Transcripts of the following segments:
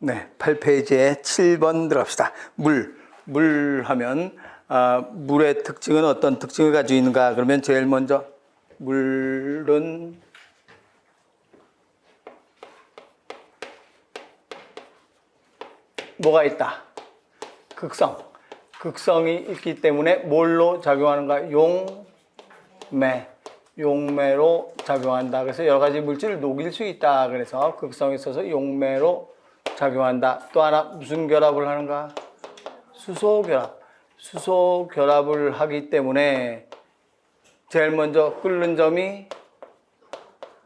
네, 8페이지에 7번 들어갑시다. 물 하면 물의 특징은 어떤 특징을 가지고 있는가? 그러면 제일 먼저 물은 뭐가 있다? 극성이 있기 때문에 뭘로 작용하는가? 용매로 작용한다. 그래서 여러 가지 물질을 녹일 수 있다. 그래서 극성이 있어서 용매로 작용한다. 또 하나 무슨 결합을 하는가? 수소결합을 하기 때문에 제일 먼저 끓는 점이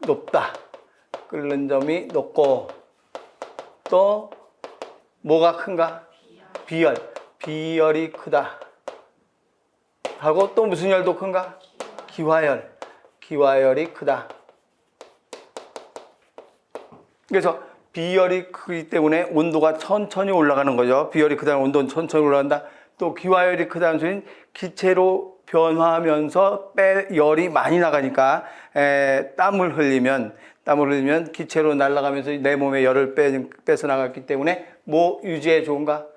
높다. 끓는 점이 높고 또 뭐가 큰가? 비열이 크다. 하고 또 무슨 열도 큰가? 기화열이 크다. 그래서 비열이 크기 때문에 온도가 천천히 올라가는 거죠. 비열이 크다는 온도는 천천히 올라간다. 또 기화열이 크다는 소리는 기체로 변화하면서 열이 많이 나가니까 땀을 흘리면 기체로 날아가면서 내 몸에 열을 뺏어 나갔기 때문에 뭐 유지에 좋은가?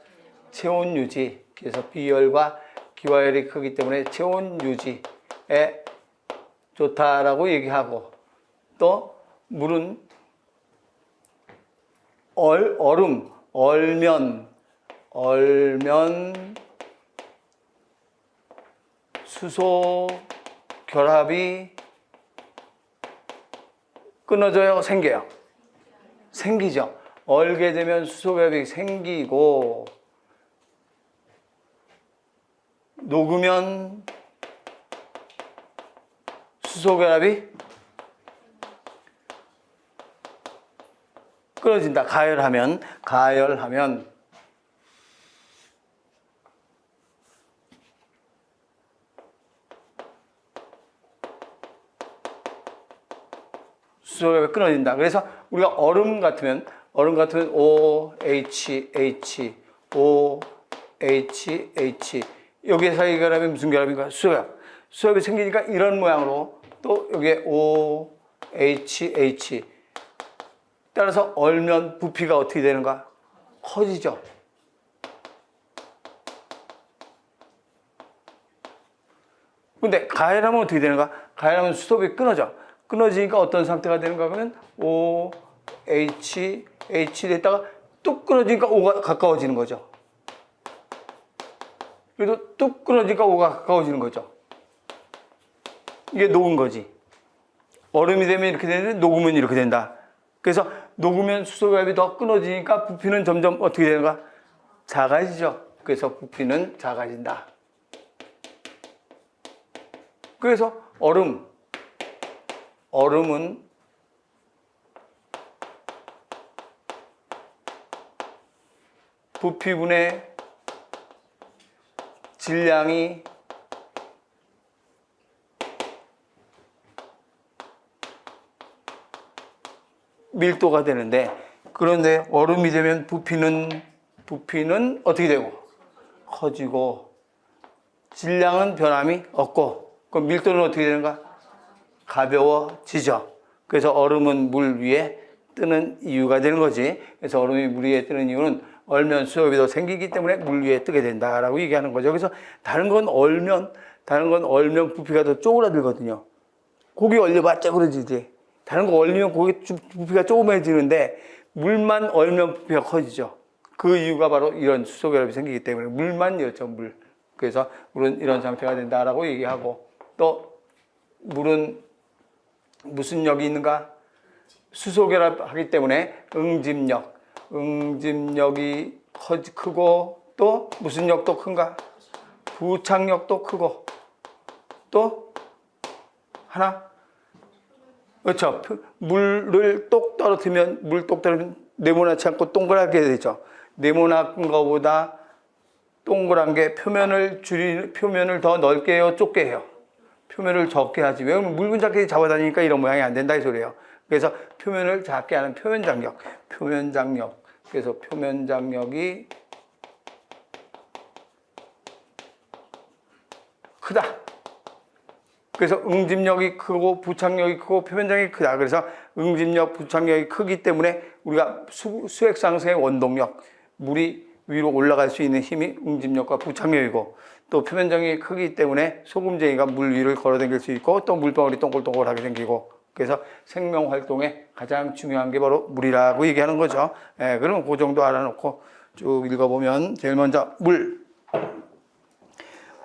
체온 유지. 그래서 비열과 기화열이 크기 때문에 체온 유지에 좋다라고 얘기하고, 또 물은 얼면 수소 결합이 끊어져요? 생기죠. 얼게 되면 수소 결합이 생기고, 녹으면 수소 결합이 끊어진다. 가열하면 수소 결합이 끊어진다. 그래서 우리가 얼음 같으면 OH 여기에 사이 결합이 무슨 결합인가? 수소결합이 생기니까 이런 모양으로, 또 여기에 OH 따라서 얼면 부피가 어떻게 되는가? 커지죠. 근데 가열하면 어떻게 되는가? 가열하면 수소가 끊어지니까 어떤 상태가 되는가? 그러면 OH 됐다가 뚝 끊어지니까 O가 가까워지는 거죠. 그래도 뚝 끊어지니까 O가 가까워지는 거죠. 이게 녹은 거지. 얼음이 되면 이렇게 되는데 녹으면 이렇게 된다. 그래서 녹으면 수소결합이 더 끊어지니까 부피는 점점 어떻게 되는가? 작아지죠. 그래서 부피는 작아진다. 그래서 얼음은 부피분의 질량이 밀도가 되는데, 그런데 얼음이 되면 부피는 어떻게 되고? 커지고, 질량은 변함이 없고, 그럼 밀도는 어떻게 되는가? 가벼워지죠. 그래서 얼음은 물 위에 뜨는 이유가 되는 거지. 그래서 얼음이 물 위에 뜨는 이유는 얼면 수소결합이 더 생기기 때문에 물 위에 뜨게 된다라고 얘기하는 거죠. 그래서 다른 건 얼면 부피가 더 쪼그라들거든요. 고기 얼려봤자 그러지지. 다른 거 얼리면 고기 부피가 조그매지는데 물만 얼면 부피가 커지죠. 그 이유가 바로 이런 수소결합이 생기기 때문에 물만 이렇죠. 그래서 물은 이런 상태가 된다라고 얘기하고, 또 물은 무슨 역이 있는가? 수소결합하기 때문에 응집력이 크고, 또 무슨 역도 큰가? 부착력도 크고, 또 하나? 그렇죠. 물을 똑 떨어뜨리면 네모나지 않고 동그랗게 되죠. 네모난 거보다 동그란 게 표면을 더 넓게 해요, 좁게 해요? 표면을 적게 하지. 왜냐면 묽은 자켓이 잡아다니니까 이런 모양이 안 된다 이 소리예요. 그래서 표면을 작게 하는 표면장력. 그래서 표면장력이 크다. 그래서 응집력이 크고 부착력이 크고 표면장력이 크다. 그래서 응집력, 부착력이 크기 때문에 우리가 수액 상승의 원동력, 물이 위로 올라갈 수 있는 힘이 응집력과 부착력이고, 또 표면적이 크기 때문에 소금쟁이가 물 위를 걸어다닐 수 있고, 또 물방울이 동글동글하게 생기고, 그래서 생명 활동에 가장 중요한 게 바로 물이라고 얘기하는 거죠. 예, 그러면 그 정도 알아놓고 쭉 읽어보면, 제일 먼저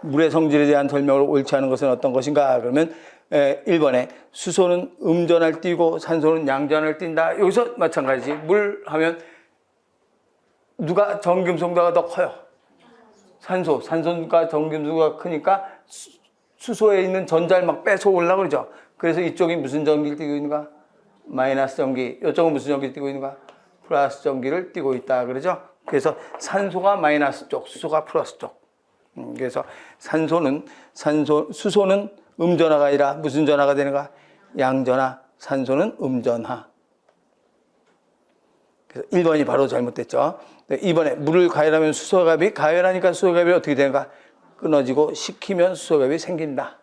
물의 성질에 대한 설명을 옳지 않은 것은 어떤 것인가? 그러면 1번에 수소는 음전을 띠고 산소는 양전을 띈다. 여기서 마찬가지지. 물 하면 누가 정금속도가 더 커요? 산소가 정금속도가 크니까 수소에 있는 전자를 막 뺏어올라 그러죠. 그래서 이쪽이 무슨 전기를 띠고 있는가? 마이너스 전기. 이쪽은 무슨 전기를 띠고 있는가? 플러스 전기를 띠고 있다 그러죠. 그래서 산소가 마이너스 쪽, 수소가 플러스 쪽. 그래서 수소는 음전하가 아니라 무슨 전하가 되는가? 양전하. 산소는 음전하. 그래서 1번이 바로 잘못됐죠. 2번에 물을 가열하면 수소갑이, 가열하니까 수소갑이 어떻게 되는가? 끊어지고 식히면 수소갑이 생긴다.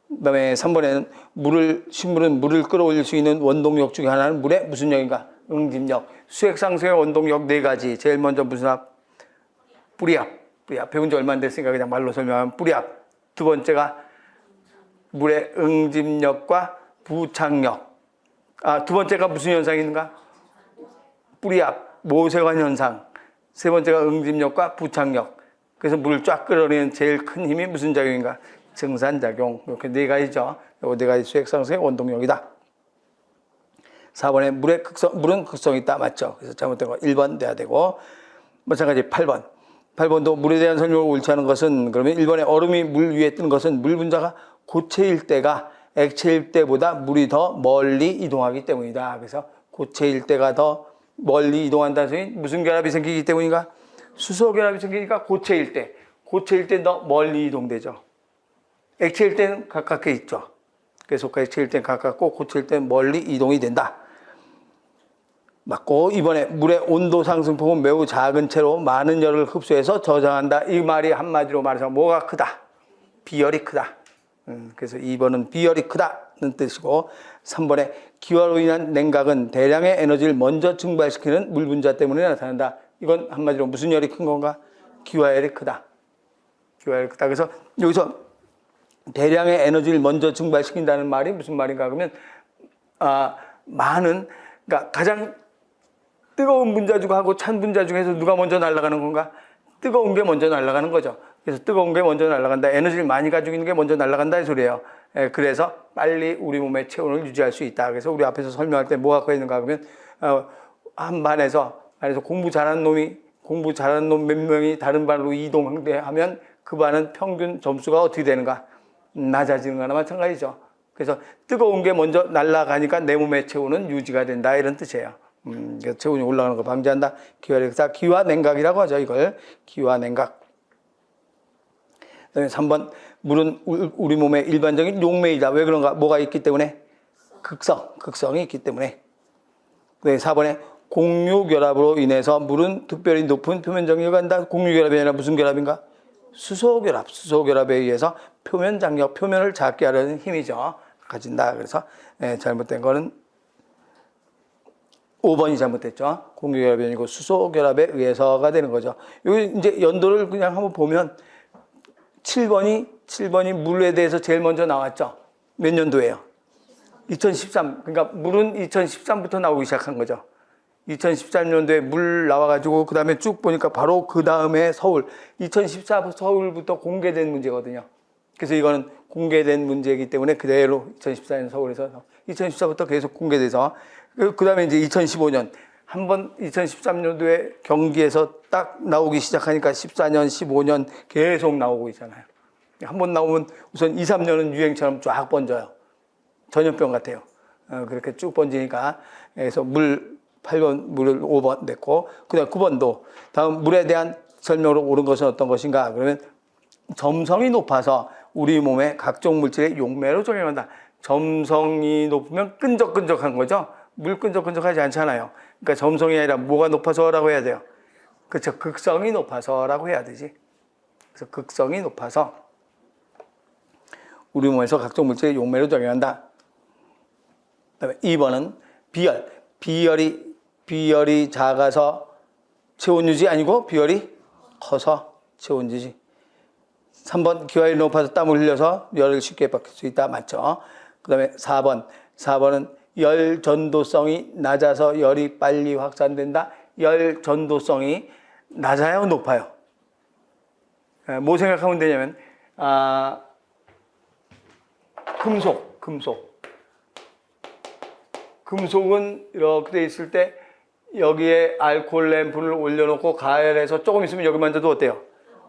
그 다음에 3번에는 식물은 물을 끌어올릴 수 있는 원동력 중에 하나는 물의 무슨 역인가? 응집력. 수액 상승의 원동력 4가지. 제일 먼저 무슨 합? 뿌리압. 배운 지 얼마 안 됐으니까 그냥 말로 설명하면 뿌리압. 두 번째가 물의 응집력과 부착력. 두 번째가 무슨 현상이 있는가? 뿌리압, 모세관 현상. 세 번째가 응집력과 부착력. 그래서 물을 쫙 끌어내는 제일 큰 힘이 무슨 작용인가? 증산작용. 이렇게 4가지죠. 이 4가지 수액 상승의 원동력이다. 4번에 물은 극성이 있다. 맞죠? 그래서 잘못된 거 1번 돼야 되고, 마찬가지 8번도 물에 대한 설명을 옳지 않은 것은, 그러면 1번에 얼음이 물 위에 뜨는 것은 물 분자가 고체일 때가 액체일 때보다 물이 더 멀리 이동하기 때문이다. 그래서 고체일 때가 더 멀리 이동한다는 소리, 무슨 결합이 생기기 때문인가? 수소 결합이 생기니까 고체일 때 더 멀리 이동되죠. 액체일 때는 가깝게 있죠. 그래서 액체일 때는 가깝고 고체일 때는 멀리 이동이 된다. 맞고, 이번에 물의 온도 상승폭은 매우 작은 채로 많은 열을 흡수해서 저장한다. 이 말이 한마디로 말해서 뭐가 크다? 비열이 크다. 그래서 2번은 비열이 크다는 뜻이고, 3번에 기화로 인한 냉각은 대량의 에너지를 먼저 증발시키는 물 분자 때문에 나타난다. 이건 한마디로 무슨 열이 큰 건가? 기화열이 크다. 기화열이 크다. 그래서 여기서 대량의 에너지를 먼저 증발시킨다는 말이 무슨 말인가? 그러면 그러니까 가장 뜨거운 분자 중하고 찬 분자 중에서 누가 먼저 날아가는 건가? 뜨거운 게 먼저 날아가는 거죠. 그래서 뜨거운 게 먼저 날아간다. 에너지를 많이 가지고 있는 게 먼저 날아간다 이 소리예요. 그래서 빨리 우리 몸의 체온을 유지할 수 있다. 그래서 우리 앞에서 설명할 때 뭐가 있는가 그러면 한 반에서 공부 잘하는 놈 몇 명이 다른 반으로 이동하면 그 반은 평균 점수가 어떻게 되는가? 낮아지는 거나 마찬가지죠. 그래서 뜨거운 게 먼저 날아가니까 내 몸의 체온은 유지가 된다 이런 뜻이에요. 그래서 체온이 올라가는 걸 방지한다. 기화 냉각이라고 하죠. 이걸 기화 냉각. 그다음에 3번 물은 우리 몸의 일반적인 용매이다. 왜 그런가? 뭐가 있기 때문에? 극성이 있기 때문에. 그다음에 4번에 공유결합으로 인해서 물은 특별히 높은 표면 장력을 한다. 공유결합이 아니라 무슨 결합인가? 수소결합에 의해서 표면 장력, 표면을 작게 하려는 힘이죠. 가진다. 그래서 잘못된 거는 5번이 잘못됐죠. 공유결합이 아니고 수소결합에 의해서가 되는 거죠. 여기 이제 연도를 그냥 한번 보면 7번이 물에 대해서 제일 먼저 나왔죠. 몇 년도예요? 2013. 그러니까 물은 2013부터 나오기 시작한 거죠. 2013년도에 물 나와가지고 그 다음에 쭉 보니까 바로 그 다음에 2014 서울부터 공개된 문제거든요. 그래서 이거는 공개된 문제이기 때문에 그대로 2014년 서울에서 2014부터 계속 공개돼서 그 다음에 이제 2015년 한번 2013년도에 경기에서 딱 나오기 시작하니까 14년, 15년 계속 나오고 있잖아요. 한번 나오면 우선 2, 3년은 유행처럼 쫙 번져요. 전염병 같아요. 그렇게 쭉 번지니까. 그래서 8번, 물을 5번 냈고, 그 다음 9번도 다음 물에 대한 설명으로 옳은 것은 어떤 것인가? 그러면 점성이 높아서 우리 몸에 각종 물질의 용매로 작용한다. 점성이 높으면 끈적끈적한 거죠. 물 끈적끈적하지 않잖아요. 그러니까 점성이 아니라 뭐가 높아서라고 해야 돼요. 그렇죠. 극성이 높아서라고 해야 되지. 그래서 극성이 높아서 우리 몸에서 각종 물질의 용매로 작용한다. 그다음에 2번은 비열. 비열이 작아서 체온 유지 아니고 비열이 커서 체온 유지. 3번 기화율이 높아서 땀을 흘려서 열을 쉽게 받을 수 있다. 맞죠? 그 다음에 4번은 열 전도성이 낮아서 열이 빨리 확산된다. 열 전도성이 낮아요? 높아요? 뭐 생각하면 되냐면 금속은 이렇게 돼 있을 때 여기에 알코올 램프를 올려놓고 가열해서 조금 있으면 여기 만져도 어때요?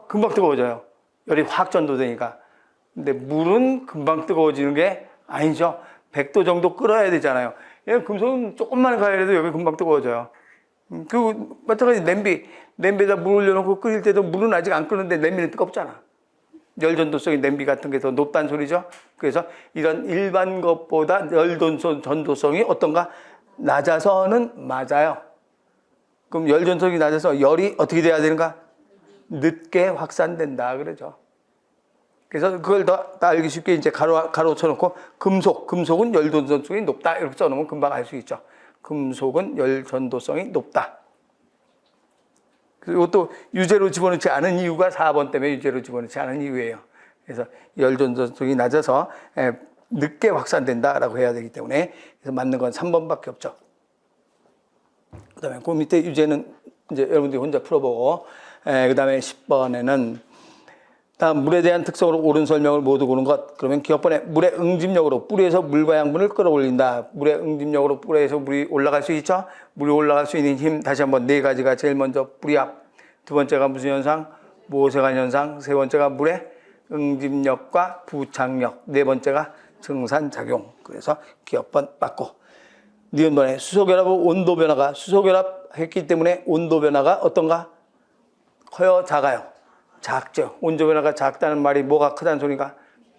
금방 뜨거워져요. 열이 확 전도되니까. 근데 물은 금방 뜨거워지는 게 아니죠. 100도 정도 끓어야 되잖아요. 금속은 조금만 가열해도 여기 금방 뜨거워져요. 그리고 마찬가지 냄비에다 물 올려놓고 끓일 때도 물은 아직 안 끓는데 냄비는 뜨겁잖아. 열 전도성이 냄비 같은 게 더 높다는 소리죠. 그래서 이런 일반 것보다 열 전도성이 어떤가? 낮아서는 맞아요. 그럼 열 전도성이 낮아서 열이 어떻게 돼야 되는가? 늦게 확산된다 그러죠. 그래서 그걸 더 알기 쉽게 이제 가로 쳐놓고 금속은 열 전도성이 높다 이렇게 써놓으면 금방 알 수 있죠. 금속은 열 전도성이 높다. 그리고 또 유제로 집어넣지 않은 이유가 4번 때문에 유제로 집어넣지 않은 이유예요. 그래서 열 전도성이 낮아서 늦게 확산된다라고 해야 되기 때문에 그래서 맞는 건 3번밖에 없죠. 그다음에 그 밑에 유제는 이제 여러분들이 혼자 풀어보고 그다음에 10번에는 다음 물에 대한 특성으로 옳은 설명을 모두 고른 것. 그러면 기억번에 물의 응집력으로 뿌리에서 물과 양분을 끌어올린다. 물의 응집력으로 뿌리에서 물이 올라갈 수 있죠. 물이 올라갈 수 있는 힘 다시 한번 네 가지가 제일 먼저 뿌리압, 두 번째가 무슨 현상? 모세관 현상, 세 번째가 물의 응집력과 부착력, 네 번째가 증산작용. 그래서 기억번 맞고 니은번에 수소결합은 온도 변화가 수소결합 했기 때문에 온도 변화가 어떤가? 커요? 작아요? 작죠. 온도 변화가 작다는 말이 뭐가 크다는 소리가?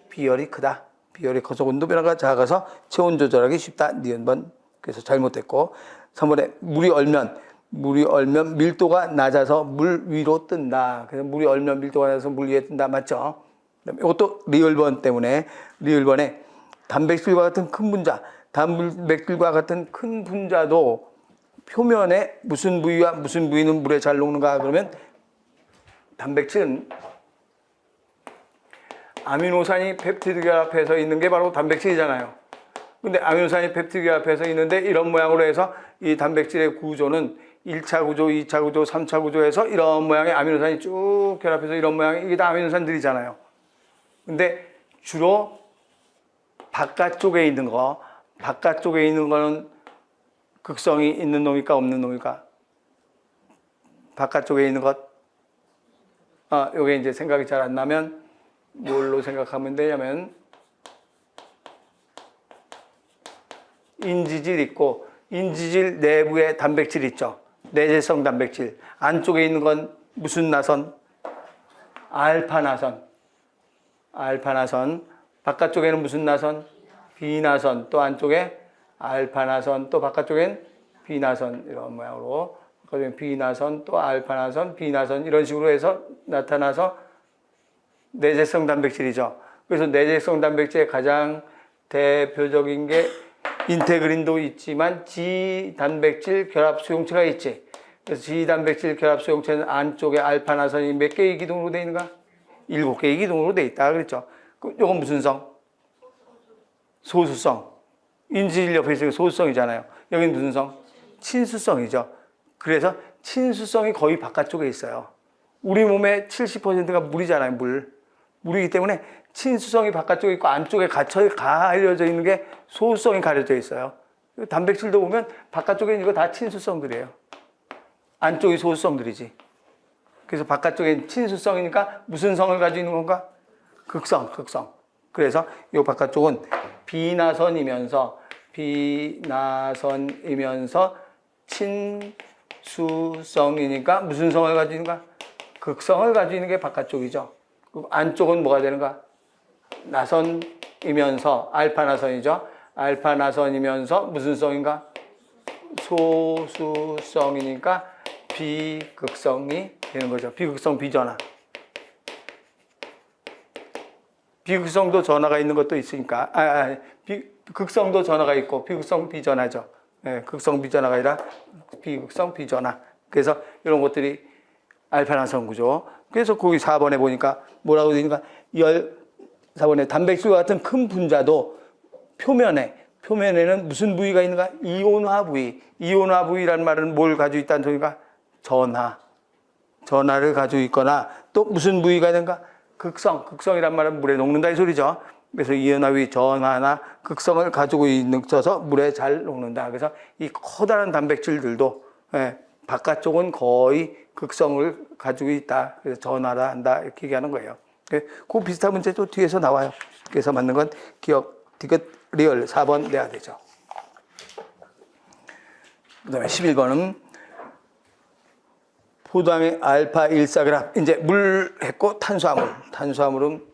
비열이 크다. 비열이 커서 온도 변화가 작아서 체온 조절하기 쉽다. 니은번. 그래서 잘못됐고 3번에 물이 얼면 밀도가 낮아서 물 위로 뜬다. 그래서 물이 얼면 밀도가 낮아서 물 위에 뜬다. 맞죠? 이것도 리을번 때문에 리을번에 단백질과 같은 큰 분자, 단백질과 같은 큰 분자도 표면에 무슨 부위와 무슨 부위는 물에 잘 녹는가 그러면 단백질은 아미노산이 펩티드 결합해서 있는 게 바로 단백질이잖아요. 근데 아미노산이 펩티드 결합해서 있는데 이런 모양으로 해서 이 단백질의 구조는 1차 구조, 2차 구조, 3차 구조에서 이런 모양의 아미노산이 쭉 결합해서 이런 모양의 이게 다 아미노산들이잖아요. 근데 주로 바깥쪽에 있는 거는 극성이 있는 놈일까 없는 놈일까? 바깥쪽에 있는 것. 요게 이제 생각이 잘 안 나면 뭘로 생각하면 되냐면 인지질 있고 인지질 내부에 단백질 있죠. 내재성 단백질. 안쪽에 있는 건 무슨 나선? 알파나선. 바깥쪽에는 무슨 나선? 비나선. 또 안쪽에 알파나선. 또 바깥쪽엔 비나선. 이런 모양으로. 비나선, 또 알파나선, 비나선 이런 식으로 해서 나타나서 내재성 단백질이죠. 그래서 내재성 단백질의 가장 대표적인 게 인테그린도 있지만 지단백질 결합 수용체가 있지. 그래서 지단백질 결합 수용체는 안쪽에 알파나선이 몇 개의 기둥으로 되어 있는가? 7개의 기둥으로 되어 있다 그랬죠. 이건 무슨 성? 소수성. 인지질 옆에 있으니까 소수성이잖아요. 여기는 무슨 성? 친수성이죠. 그래서 친수성이 거의 바깥쪽에 있어요. 우리 몸의 70%가 물이잖아요. 물이기 때문에 친수성이 바깥쪽에 있고 안쪽에 가려져 있는 게 소수성이 가려져 있어요. 단백질도 보면 바깥쪽에 있는 거 다 친수성들이에요. 안쪽이 소수성들이지. 그래서 바깥쪽에 친수성이니까 무슨 성을 가지고 있는 건가? 극성. 그래서 이 바깥쪽은 비나선이면서 친수성이니까 무슨 성을 가지고 있는가? 극성을 가지고 있는 게 바깥쪽이죠. 안쪽은 뭐가 되는가? 나선이면서 알파나선이죠. 알파나선이면서 무슨 성인가? 소수성이니까 비극성이 되는 거죠. 비극성 비전화. 비극성도 전화가 있는 것도 있으니까 극성도 전화가 있고 비극성 비전화죠. 예, 극성 비전화가 아니라 비극성 비전화. 그래서 이런 것들이 알파난성 구조. 그래서 거기 4번에 보니까 뭐라고 되니까 4번에 단백질과 같은 큰 분자도 표면에는 무슨 부위가 있는가? 이온화 부위. 이온화 부위라는 말은 뭘 가지고 있다는 소리가? 전하를 가지고 있거나 또 무슨 부위가 있는가? 극성이란 말은 물에 녹는다 이 소리죠. 그래서 이온화 부위 전하나 극성을 가지고 있어서 물에 잘 녹는다. 그래서 이 커다란 단백질들도 바깥쪽은 거의 극성을 가지고 있다. 그래서 전하라 한다 이렇게 얘기하는 거예요. 그 비슷한 문제도 뒤에서 나와요. 그래서 맞는 건 기억, 디귿, 리얼 4번 내야 되죠. 그 다음에 11번은 포도당의 알파 1사그램. 이제 물 했고 탄수화물은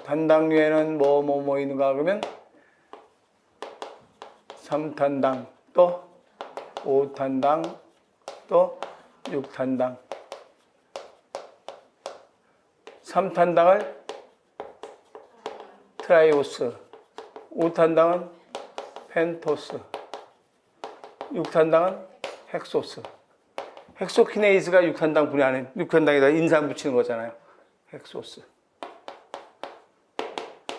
단당류에는 뭐 있는가 그러면 3탄당 또 5탄당 또 6탄당 3탄당을 트라이오스 5탄당은 펜토스 6탄당은 헥소스 헥소키네이즈가 6탄당 분해 안에 6탄당에다 인산 붙이는 거잖아요. 헥소스.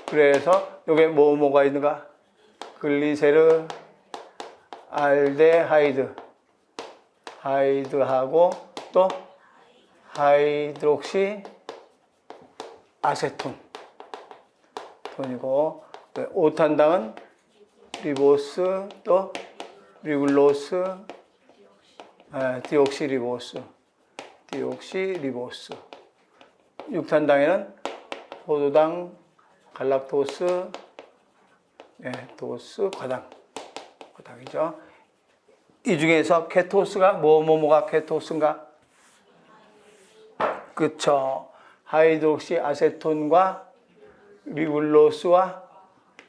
그래서 여기에 뭐가 있는가? 글리세르, 알데하이드, 하이드하고 또 하이드록시 아세톤 톤이고 5탄당은 리보스 또 리글로스 디옥시리보스 6탄당에는 포도당 갈락토스 도스 과당이죠. 이 중에서 케토스가 뭐가 케토스인가? 그쵸. 하이드록시 아세톤과 리글로스와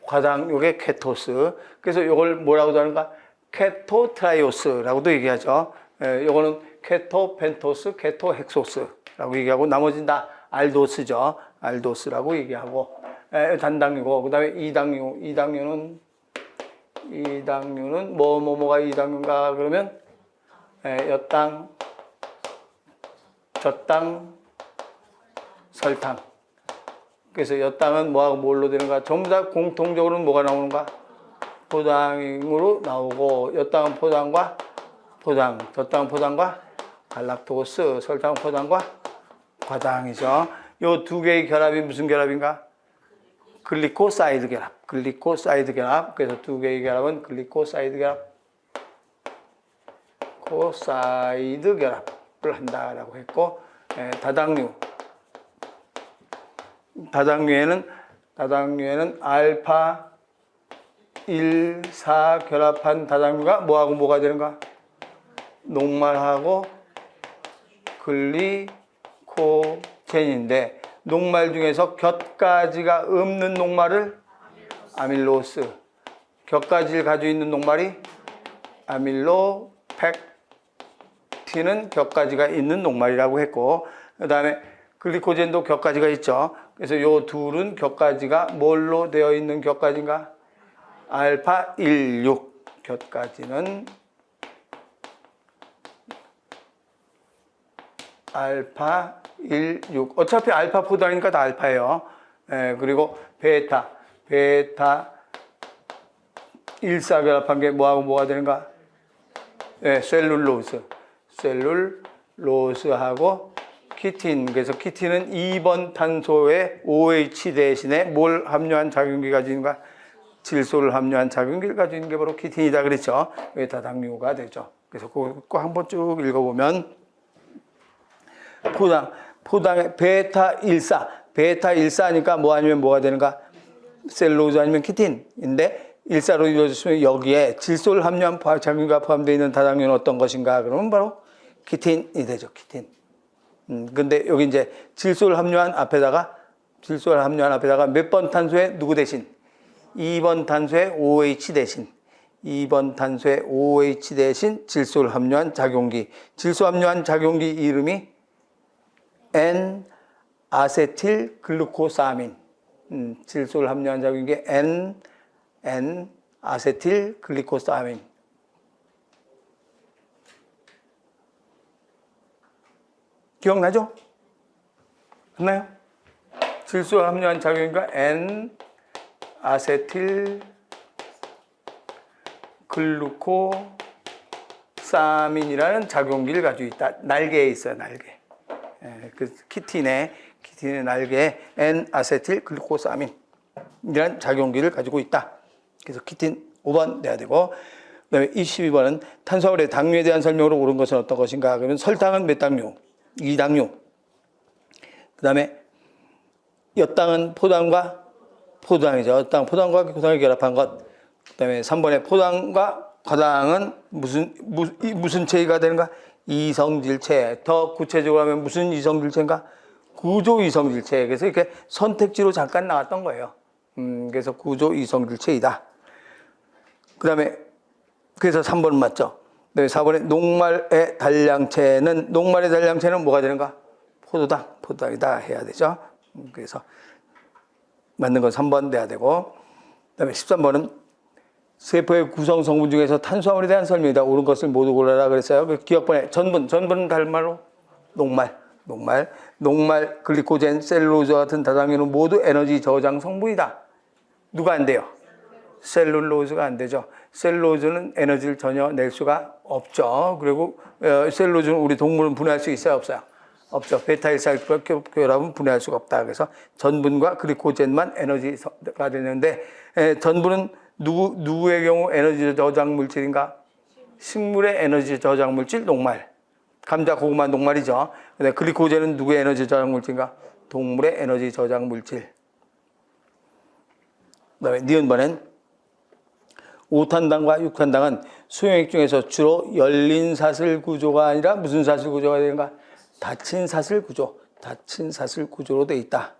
과당 요게 케토스. 그래서 이걸 뭐라고도 하는가? 케토트라이오스라고도 얘기하죠. 요거는 케토 펜토스, 케토 헥소스라고 얘기하고 나머지는 다 알도스죠. 알도스라고 얘기하고 단당류고 그다음에 이당류는 뭐가 이당류인가 그러면 엿당, 젖당, 설탕. 그래서 엿당은 뭐하고 뭘로 되는가? 전부 다 공통적으로는 뭐가 나오는가? 포당으로 나오고 엿당은 포당과 포당, 젖당은 포당과 갈락토스, 설탕은 포당과 과당이죠. 요 두 개의 결합이 무슨 결합인가? 글리코사이드 결합. 그래서 두 개의 결합은 글리코사이드 결합을 한다라고 했고, 다당류에는 알파 1, 4 결합한 다당류가 뭐하고 뭐가 되는가? 녹말하고 글리코젠인데 녹말 중에서 곁가지가 없는 녹말을 아밀로스, 곁가지를 가지고 있는 녹말이 아밀로펙틴은 곁가지가 있는 녹말이라고 했고, 그 다음에 글리코젠도 곁가지가 있죠. 그래서 요 둘은 곁가지가 뭘로 되어 있는 곁가지인가? 알파 16 곁가지는 알파 16. 어차피 알파 포당이니까 다 알파예요. 그리고 베타 1사 결합한 게 뭐하고 뭐가 되는가? 셀룰로스하고 키틴. 그래서 키틴은 2번 탄소에 OH 대신에 뭘 함유한 작용기 가지고 있는가? 질소를 함유한 작용기를 가지고 있는 게 바로 키틴이다 그랬죠. 이게 다당류가 되죠. 그래서 그거 한번 쭉 읽어보면 포당의 베타 1사니까 뭐 아니면 뭐가 되는가? 셀룰로즈 아니면 키틴인데 1사로 이루어졌으면 여기에 질소를 함유한 작용기가 포함되어 있는 다당류는 어떤 것인가? 그러면 바로 키틴이 되죠. 키틴. 근데 여기 이제 질소를 함유한 앞에다가 질소를 함유한 앞에다가 몇 번 탄소에 누구 대신? 2번 탄소에 OH 대신 2번 탄소에 OH 대신 질소를 함유한 작용기. 질소 함유한 작용기 이름이 N-아세틸 글루코사민. 질소를 함유한 작용기 N-아세틸 글루코사민. 기억나죠? 맞나요? 질소 함유한 작용기가 N-아세틸 글루코사민이라는 작용기를 가지고 있다. 날개에 있어요, 날개. 그 키틴의 날개에 N-아세틸 글루코사민이라는 작용기를 가지고 있다. 그래서 키틴 5번 돼야 되고, 그다음에 22번은 탄수화물의 당류에 대한 설명으로 옳은 것은 어떤 것인가? 그러면 설탕은 몇 당류? 2당류. 그다음에 엿당은 포당과 포도당이죠. 엿당, 포당과 포당을 결합한 것. 그다음에 3번에 포당과 과당은 무슨 체가 되는가? 이성질체. 더 구체적으로 하면 무슨 이성질체인가? 구조 이성질체. 그래서 이렇게 선택지로 잠깐 나왔던 거예요. 그래서 구조 이성질체이다. 그다음에 그래서 3번은 맞죠. 네, 4번에 녹말의 단량체는 뭐가 되는가? 포도당이다 해야 되죠. 그래서 맞는 건 3번 돼야 되고, 그다음에 13번은 세포의 구성 성분 중에서 탄수화물에 대한 설명이다. 옳은 것을 모두 골라라 그랬어요. 그 기억번에 전분은 다른 말로 녹말, 글리코젠, 셀룰로즈와 같은 다당류는 모두 에너지 저장 성분이다. 누가 안 돼요? 셀룰로즈가 안 되죠. 셀룰로즈는 에너지를 전혀 낼 수가 없죠. 그리고 셀룰로즈는 우리 동물은 분해할 수 있어요, 없어요? 없죠. 베타일사이클 결합은 분해할 수가 없다. 그래서 전분과 글리코젠만 에너지가 되는데, 전분은 누구의 경우 에너지 저장 물질인가? 식물의 에너지 저장 물질 녹말. 감자, 고구마 녹말이죠. 근데 글리코젠은 누구의 에너지 저장 물질인가? 동물의 에너지 저장 물질. 그다음에 니은번엔 5탄당과 6탄당은 수용액 중에서 주로 열린 사슬 구조가 아니라 무슨 사슬 구조가 되는가? 닫힌 사슬 구조로 되어 있다.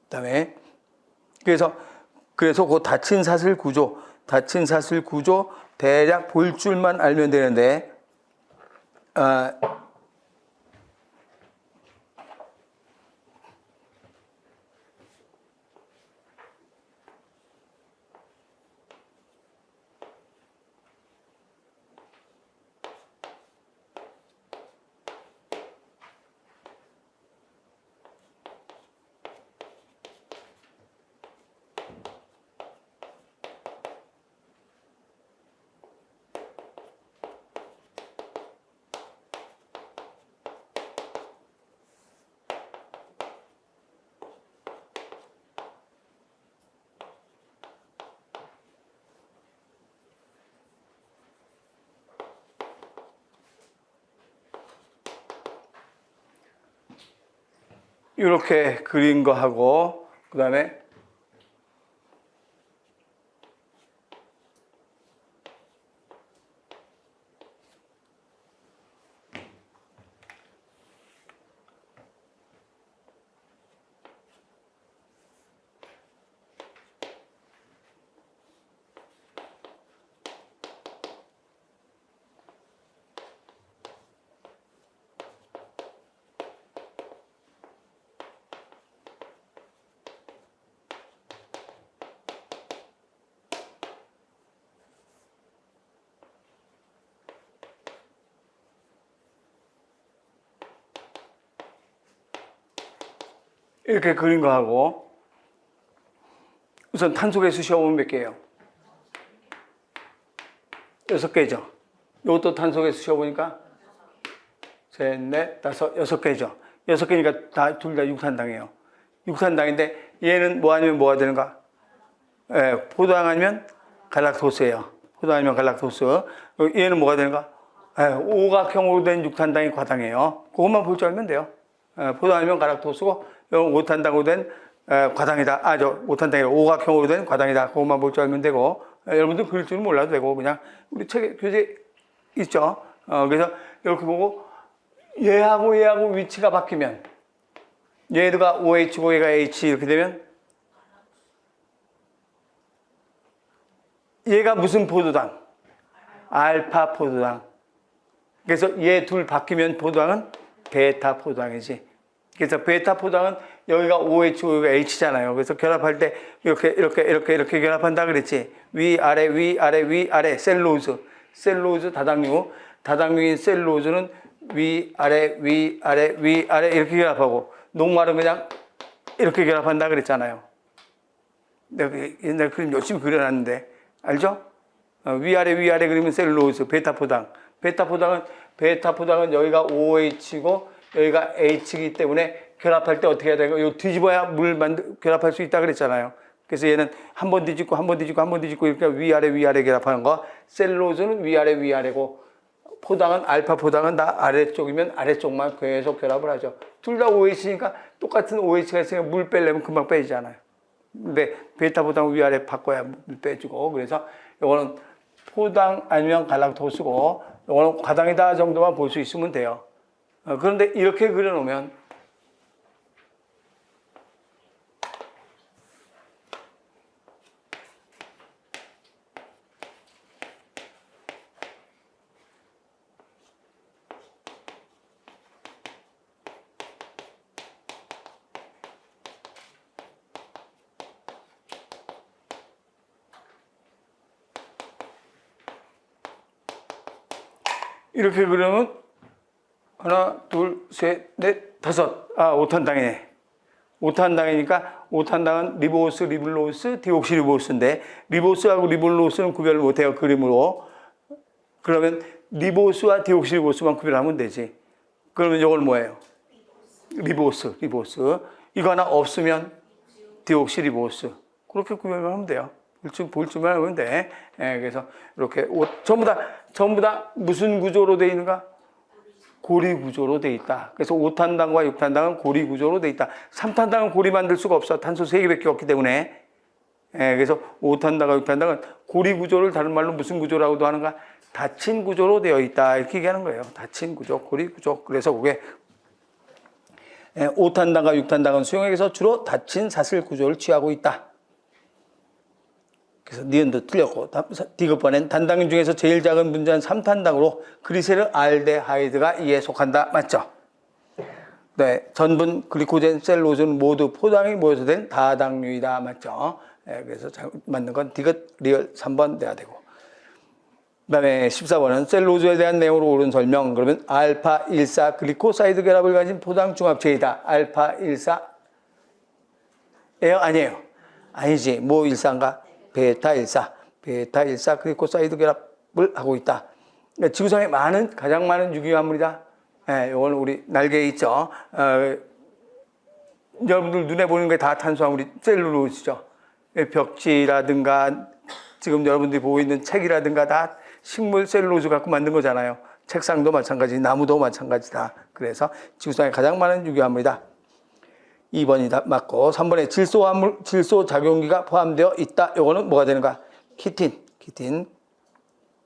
그다음에 그래서 그 닫힌 사슬 구조 대략 볼 줄만 알면 되는데, 이렇게 그린 거 하고, 그다음에 이렇게 그린 거 하고, 우선 탄소계수 시험은 몇 개예요? 6개죠. 이것도 탄소계수 시험보니까 셋, 넷, 다섯, 6개죠. 6개니까 둘 다 6탄당이에요. 6탄당인데 얘는 뭐 아니면 뭐가 되는가? 포도당 아니면 갈락토스예요. 포도당 아니면 갈락토스. 얘는 뭐가 되는가? 오각형으로 된 6탄당이 과당이에요. 그것만 볼 줄 알면 돼요. 포도당 아니면 갈락토스고 5탄당으로 된 과당이다. 5탄당이 오각형으로 된 과당이다. 그것만 볼 줄 알면 되고, 여러분들 그릴 줄은 몰라도 되고, 그냥 우리 책에 교재 있죠. 그래서 이렇게 보고 얘하고 위치가 바뀌면 얘가 OH고 얘가 H 이렇게 되면 얘가 무슨 포도당? 알파 포도당. 그래서 얘 둘 바뀌면 포도당은 베타 포도당이지. 그래서 베타 포도당은 여기가 OH고 여기가 H잖아요. 그래서 결합할 때 이렇게 결합한다 그랬지. 위아래 위아래 위아래 셀룰로즈 다당류인 셀룰로즈는 위아래 위아래 위아래 이렇게 결합하고 녹말은 그냥 이렇게 결합한다 그랬잖아요. 내가 옛날 그림 열심히 그려놨는데 알죠? 위아래 위아래 그리면 셀룰로즈 베타포당은 여기가 OH고 여기가 H이기 때문에 결합할 때 어떻게 해야 되고 이거 뒤집어야 결합할 수 있다 그랬잖아요. 그래서 얘는 한 번 뒤집고 한 번 뒤집고 한 번 뒤집고 이렇게 위아래 결합하는 거. 셀룰로즈는 위아래고 포당은 알파 포당은 다 아래쪽이면 아래쪽만 계속 결합을 하죠. 둘 다 OH니까 똑같은 OH가 있으니까 물 빼려면 금방 빼지잖아요. 근데 베타 포당 위아래 바꿔야 물 빼주고 그래서 이거는 포당 아니면 갈락토스고 이거는 과당이다 정도만 볼 수 있으면 돼요. 그런데 이렇게 그려놓으면 이렇게 그려면 하나, 둘, 셋, 넷, 다섯. 오탄당이네. 오탄당이니까 오탄당은 리보스, 리블로스, 디옥시리보스인데 리보스하고 리블로스는 구별을 못해요. 그림으로. 그러면 리보스와 디옥시리보스만 구별하면 되지. 그러면 이걸 뭐예요? 리보스. 이거 하나 없으면 디옥시리보스. 그렇게 구별을 하면 돼요. 볼 줄만 하면 돼. 그래서 이렇게 전부 다 무슨 구조로 되어 있는가? 고리 구조로 되어 있다. 그래서 5탄당과 6탄당은 고리 구조로 되어 있다. 3탄당은 고리 만들 수가 없어. 탄소 3개밖에 없기 때문에. 그래서 5탄당과 6탄당은 고리 구조를 다른 말로 무슨 구조라고도 하는가? 닫힌 구조로 되어 있다. 이렇게 얘기하는 거예요. 닫힌 구조, 고리 구조. 그래서 그게 5탄당과 6탄당은 수용액에서 주로 닫힌 사슬 구조를 취하고 있다. 그래서 니은도 틀렸고 D급번엔 단당인 중에서 제일 작은 분자는 3탄당으로 그리세르 알데하이드가 이에 속한다. 맞죠? 네, 전분, 글리코젠, 셀룰로즈는 모두 포당이 모여서 된 다당류이다. 맞죠? 그래서 맞는 건 디귿, 리얼 3번 돼야 되고. 그 다음에 14번은 셀룰로즈에 대한 내용으로 옳은 설명. 그러면 알파-1,4 글리코사이드 결합을 가진 포당 중합체이다. 알파-1,4 예요? 아니에요? 아니지. 뭐 1,4인가? 베타-1,4 글리코사이드 결합을 하고 있다. 그러니까 지구상에 가장 많은 유기화합물이다. 이건 우리 날개에 있죠. 여러분들 눈에 보이는 게 다 탄수화물이 셀룰로즈죠. 벽지라든가 지금 여러분들이 보고 있는 책이라든가 다 식물 셀룰로즈 갖고 만든 거잖아요. 책상도 마찬가지, 나무도 마찬가지다. 그래서 지구상에 가장 많은 유기화합물이다. 2번이 맞고 3번에 질소 작용기가 포함되어 있다. 요거는 뭐가 되는가? 키틴.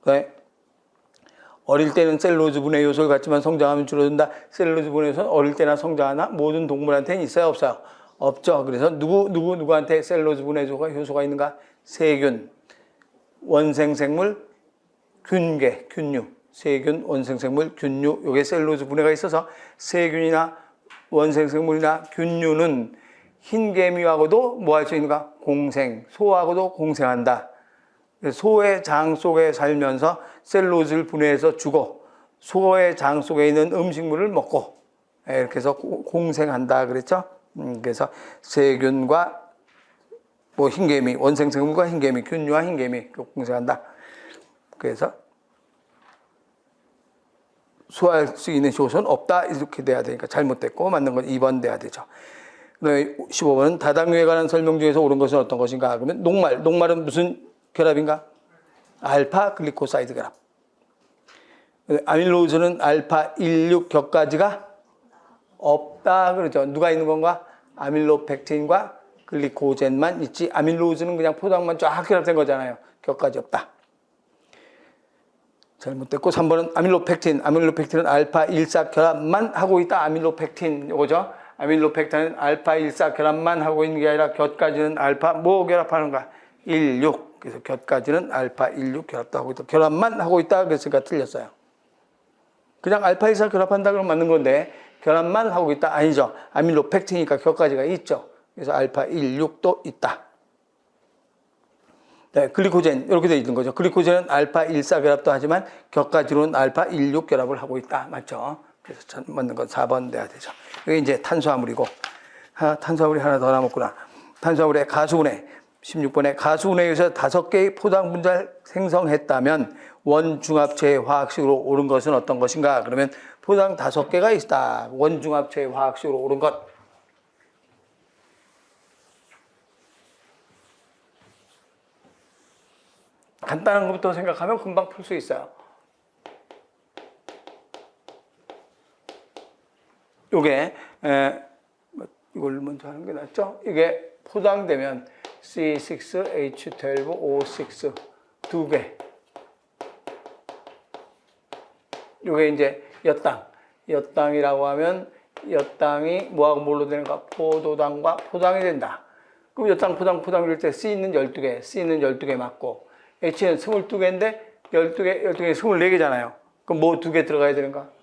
네. 어릴 때는 셀룰로즈 분해 요소를 갖지만 성장하면 줄어든다. 셀룰로즈 분해 요소는 어릴 때나 성장하나 모든 동물한테는 있어요, 없어요? 없죠. 그래서 누구한테 셀룰로즈 분해 효소가 있는가? 세균, 원생생물, 균류. 세균, 원생생물, 균류. 요게 셀룰로즈 분해가 있어서 세균이나 원생생물이나 균류는 흰개미하고도 뭐 할 수 있는가? 소하고도 공생한다. 소의 장 속에 살면서 셀룰로즈를 분해해서 주고 소의 장 속에 있는 음식물을 먹고 이렇게 해서 공생한다 그랬죠? 그래서 세균과 뭐 흰개미, 원생생물과 흰개미, 균류와 흰개미 공생한다. 그래서 소화할 수 있는 효소는 없다. 이렇게 돼야 되니까 잘못됐고 맞는 건 2번 돼야 되죠. 15번은 다당류에 관한 설명 중에서 옳은 것은 어떤 것인가? 그러면 녹말은 무슨 결합인가? 알파 글리코사이드 결합. 아밀로즈는 알파 16 격가지가 없다 그러죠. 누가 있는 건가? 아밀로펙틴과 글리코젠만 있지. 아밀로즈는 그냥 포당만 쫙 결합된 거잖아요. 격가지 없다. 잘못됐고 3번은 아밀로펙틴은 알파 1,4 결합만 하고 있다. 아밀로펙틴 요거죠. 아밀로펙탄은 알파 14 결합만 하고 있는 게 아니라 곁까지는 알파 뭐 결합하는가? 16. 그래서 곁까지는 알파 16 결합도 하고 있다. 결합만 하고 있다. 그랬으니까 틀렸어요. 그냥 알파 14 결합한다 그러면 맞는 건데 결합만 하고 있다. 아니죠. 아밀로펙틴이니까 곁까지가 있죠. 그래서 알파 16도 있다. 네, 글리코젠 이렇게 되어 있는 거죠. 글리코젠은 알파 14 결합도 하지만 곁가지로는 알파 16 결합을 하고 있다. 맞죠? 그래서 맞는 건 4번 돼야 되죠. 이게 이제 탄수화물이고 탄수화물이 하나 더 남았구나. 탄수화물의 가수분해 16번에 가수분해에서 5개의 포당 분자를 생성했다면 원중합체의 화학식으로 오른 것은 어떤 것인가? 그러면 포당 5개가 있다. 원중합체의 화학식으로 오른 것. 간단한 것부터 생각하면 금방 풀 수 있어요. 요게 이걸 먼저 하는 게 낫죠? 이게 포당되면 C6H12O6 2개. 요게 이제 엿당이라고 하면 엿당이 뭐하고 뭘로 되는가? 포도당과 포당이 된다. 그럼 엿당, 포당 이럴 때 C는 12개, C는 12개 맞고 H는 22개인데 12개 24개잖아요. 그럼 뭐 2개 들어가야 되는가?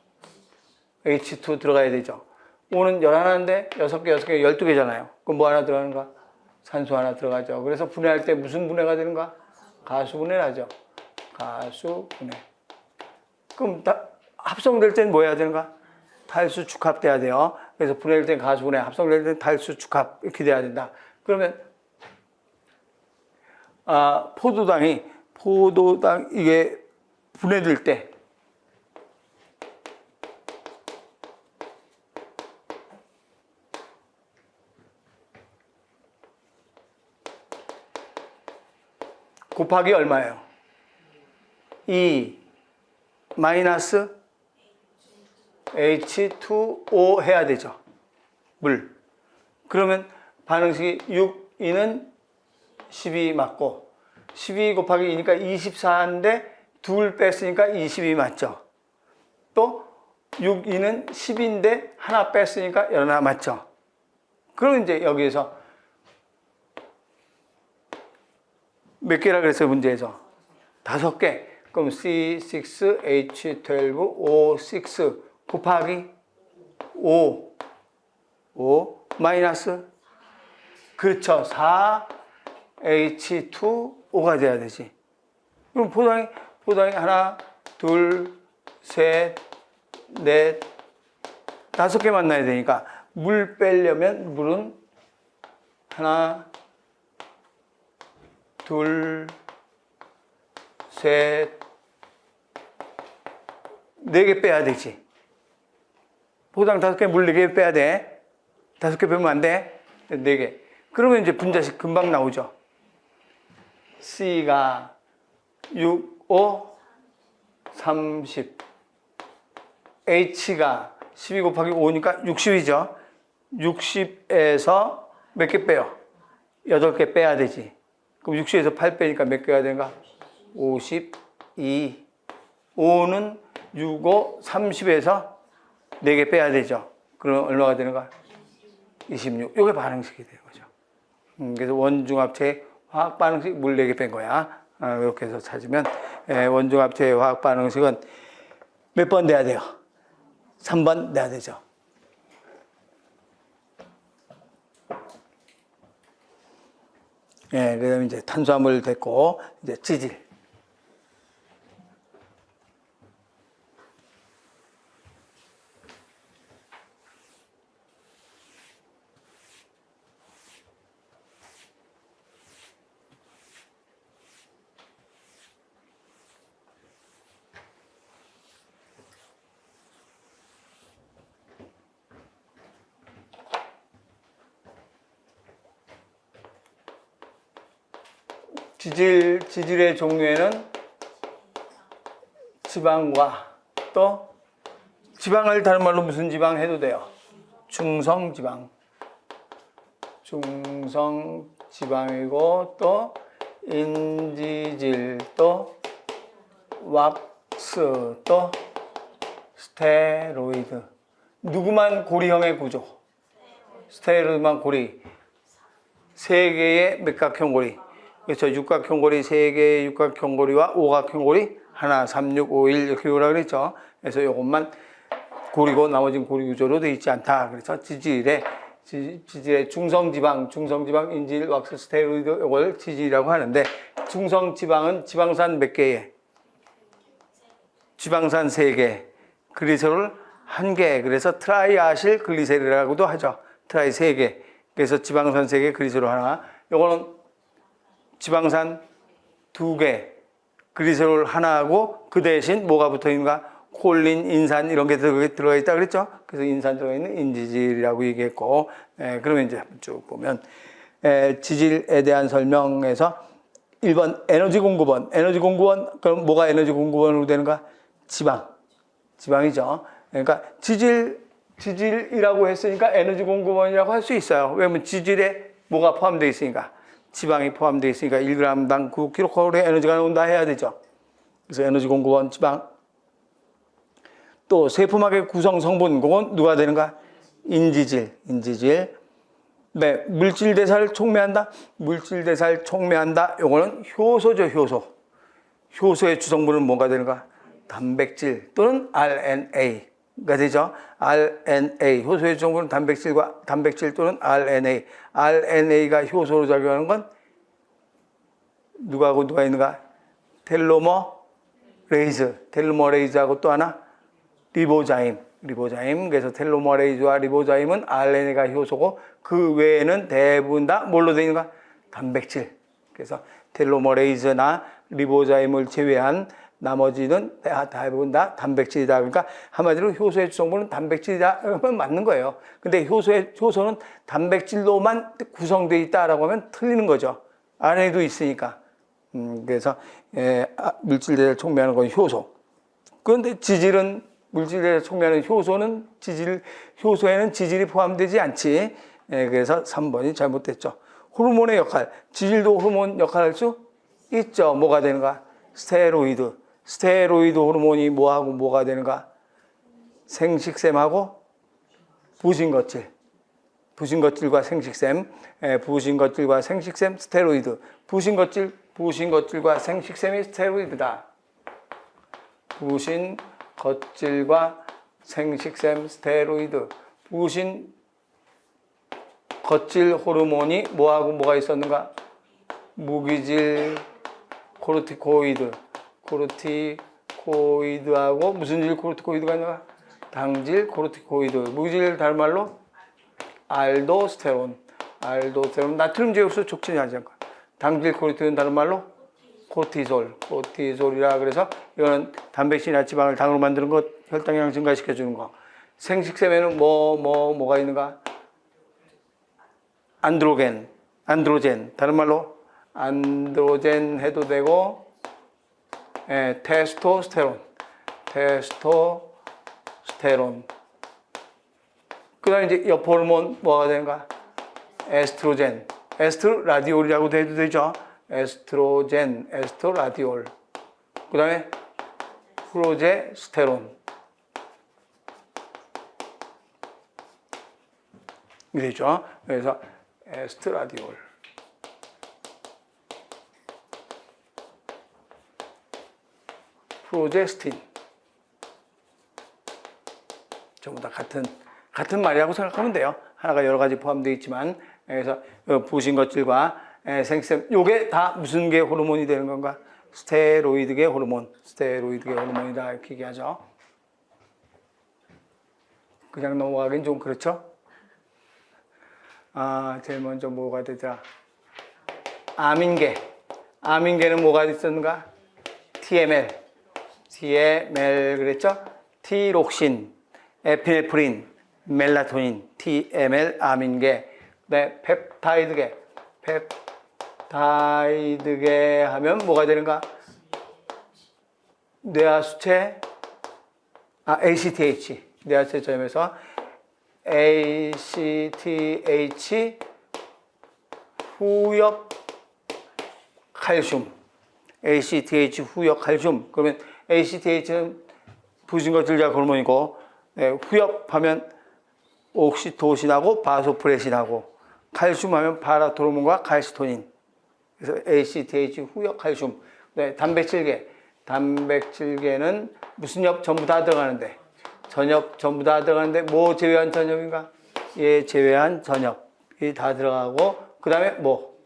H2 들어가야 되죠. O는 11인데 6개, 12개잖아요. 그럼 뭐 하나 들어가는가? 산소 하나 들어가죠. 그래서 분해할 때 무슨 분해가 되는가? 가수분해를 하죠. 가수분해. 그럼 합성될 땐 뭐 해야 되는가? 탈수 축합돼야 돼요. 그래서 분해될 땐 가수분해, 합성될 땐 탈수 축합 이렇게 돼야 된다. 그러면 포도당 이게 분해될 때 곱하기 얼마예요? 2 마이너스 H2O 해야 되죠. 물. 그러면 반응식이 6, 2는 12 맞고 12 곱하기 2니까 24인데 둘 뺐으니까 22 맞죠. 또 6, 2는 10인데 하나 뺐으니까 11 맞죠. 그럼 이제 여기에서 몇 개라 그랬어요, 문제에서? 5개. 그럼 C6H12O6 곱하기 5 마이너스 그렇죠. 4H2O가 돼야 되지. 그럼 포당이 하나, 둘, 셋, 넷, 5개 만나야 되니까 물 빼려면 물은 하나, 둘, 셋, 4개 빼야 되지. 포당 5개, 물 4개 빼야 돼. 5개 빼면 안 돼. 4개. 그러면 이제 분자식 금방 나오죠. C가 6, 5, 30. H가 12 곱하기 5니까 60이죠. 60에서 몇 개 빼요? 8개 빼야 되지. 그럼 60에서 8 빼니까 몇 개가 되는가? 52. 5는 6, 5, 30에서 4개 빼야 되죠. 그럼 얼마가 되는가? 26. 이게 반응식이 되는 거죠. 그래서 원중합체의 화학 반응식 물 4개 뺀 거야. 이렇게 해서 찾으면 원중합체의 화학 반응식은 몇 번 돼야 돼요? 3번 돼야 되죠. 그다음에 이제 탄수화물 됐고 이제 지질. 지질의 종류에는 지방과 또 지방을 다른 말로 무슨 지방 해도 돼요. 중성지방이고 또 인지질 또 왁스 또 스테로이드. 누구만 고리형의 구조? 스테로이드만 고리 3개의 맥각형 고리. 그래서 육각형 고리 3개의 육각형 고리와 오각형 고리 하나, 3, 6, 5, 1 이렇게 오라 그랬죠. 그래서 이것만 고리고 나머지는 고리 구조로 되어 있지 않다. 그래서 지질의 중성지방, 인질, 왁스, 스테로이드 이걸 지질이라고 하는데 중성지방은 지방산 몇 개에? 지방산 3개, 글리세롤 1개. 그래서 트라이아실 글리세롤이라고도 하죠. 트라이 3개. 그래서 지방산 3개, 글리세롤 하나. 요거는 지방산 2개, 글리세롤 하나하고 그 대신 뭐가 붙어 있는가? 콜린, 인산 이런 게 들어가 있다 그랬죠? 그래서 인산 들어가 있는 인지질이라고 얘기했고, 그러면 이제 쭉 보면 지질에 대한 설명에서 1번 에너지 공급원. 그럼 뭐가 에너지 공급원으로 되는가? 지방이죠. 그러니까 지질이라고 했으니까 에너지 공급원이라고 할 수 있어요. 왜냐면 지질에 뭐가 포함되어 있으니까, 지방이 포함되어 있으니까 1g당 9kcal의 에너지가 나온다 해야 되죠. 그래서 에너지 공급원 지방. 또 세포막의 구성 성분, 그건 누가 되는가? 인지질. 네, 물질 대사를 촉매한다. 요거는 효소죠, 효소의 주성분은 뭐가 되는가? 단백질 또는 RNA가 되죠. RNA, 효소의 주성분은 단백질 또는 RNA. RNA가 효소로 작용하는 건 누가 있는가? 텔로머레이즈하고 또 하나 리보자임. 그래서 텔로머레이즈와 리보자임은 RNA가 효소고 그 외에는 대부분 다 뭘로 되어 있는가? 단백질. 그래서 텔로머레이즈나 리보자임을 제외한 나머지는 대부분 다 단백질이다. 그러니까 한마디로 효소의 주성분은 단백질이다 그러면 맞는 거예요. 근데 효소는 단백질로만 구성되어 있다라고 하면 틀리는 거죠. RNA도 있으니까. 그래서 물질대사를 촉매하는 건 효소. 그런데 지질은 물질대사를 촉매하는 효소에는 지질이 포함되지 않지. 그래서 3번이 잘못됐죠. 호르몬의 역할. 지질도 호르몬 역할을 할 수 있죠. 뭐가 되는가? 스테로이드 호르몬이 뭐하고 뭐가 되는가? 생식샘하고 부신거질과 생식샘, 스테로이드. 부신거질과 생식샘이 스테로이드다. 부신거질과 생식샘 스테로이드. 부신거질 호르몬이 뭐하고 뭐가 있었는가? 무기질 코르티코이드하고 무슨 질 코르티코이드가 있는가? 당질 코르티코이드. 무기질 다른 말로 알도스테론. 나트륨 제흡수 촉진이 하지 않고. 당질 코르티코이드는 다른 말로 코티졸이라. 그래서 이거는 단백질이나 지방을 당으로 만드는 것, 혈당량 증가시켜주는 거. 생식샘에는 뭐가 있는가? 안드로겐. 다른 말로 안드로겐 해도 되고, 테스토스테론. 그 다음에 이제 옆 호르몬 뭐가 되는가? 에스트로겐. 에스트라디올이라고도 해도 되죠. 에스트라디올. 그 다음에 프로제스테론. 이렇죠. 그래서 에스트라디올. 프로제스틴. 전부 다 같은 말이라고 생각하면 돼요. 하나가 여러 가지 포함되어 있지만, 그래서 부신거질과 생식샘, 요게 다 무슨 게 호르몬이 되는 건가? 스테로이드계 호르몬이다 이렇게 얘기하죠. 그냥 넘어가긴 좀 그렇죠. 제일 먼저 뭐가 되더라? 아민계는 뭐가 있었는가? TML 그랬죠? 티록신, 에피네프린, 멜라토닌, TML, 아민계. 네, 펩타이드계 하면 뭐가 되는가? 뇌하수체, ACTH. 뇌하수체 점에서 ACTH 후엽 칼슘. 그러면 ACTH는 부신거질작 호르몬이고, 후엽하면 옥시토신하고 바소프레신하고 칼슘 하면 파라토르몬과 칼시토닌. 그래서 ACTH 후역 칼슘. 네, 단백질계. 단백질계는 무슨 엽 전부 다 들어가는데 전엽 전부 다 들어가는데 뭐 제외한 전엽인가? 얘 제외한 전엽이 다 들어가고 그 다음에 뭐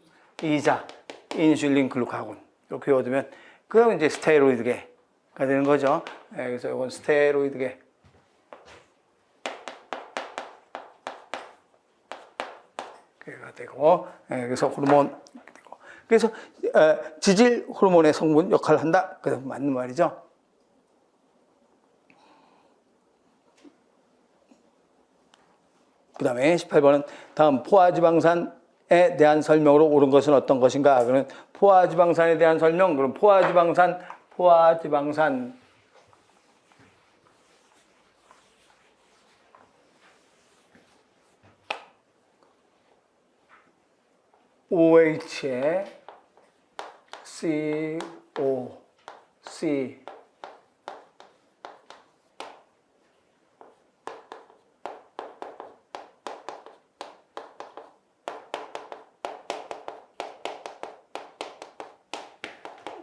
이자 인슐린 글루카곤 이렇게 얻으면 그다음에 이제 스테로이드계가 되는 거죠. 네, 그래서 이건 스테로이드계. 가 되고, 그래서 호르몬 되고. 그래서 지질 호르몬의 성분 역할을 한다. 그래서 맞는 말이죠. 그 다음에 18번은 다음 포화지방산에 대한 설명으로 옳은 것은 어떤 것인가? 그러면 포화지방산에 대한 설명. 그럼 포화지방산 OH에 COC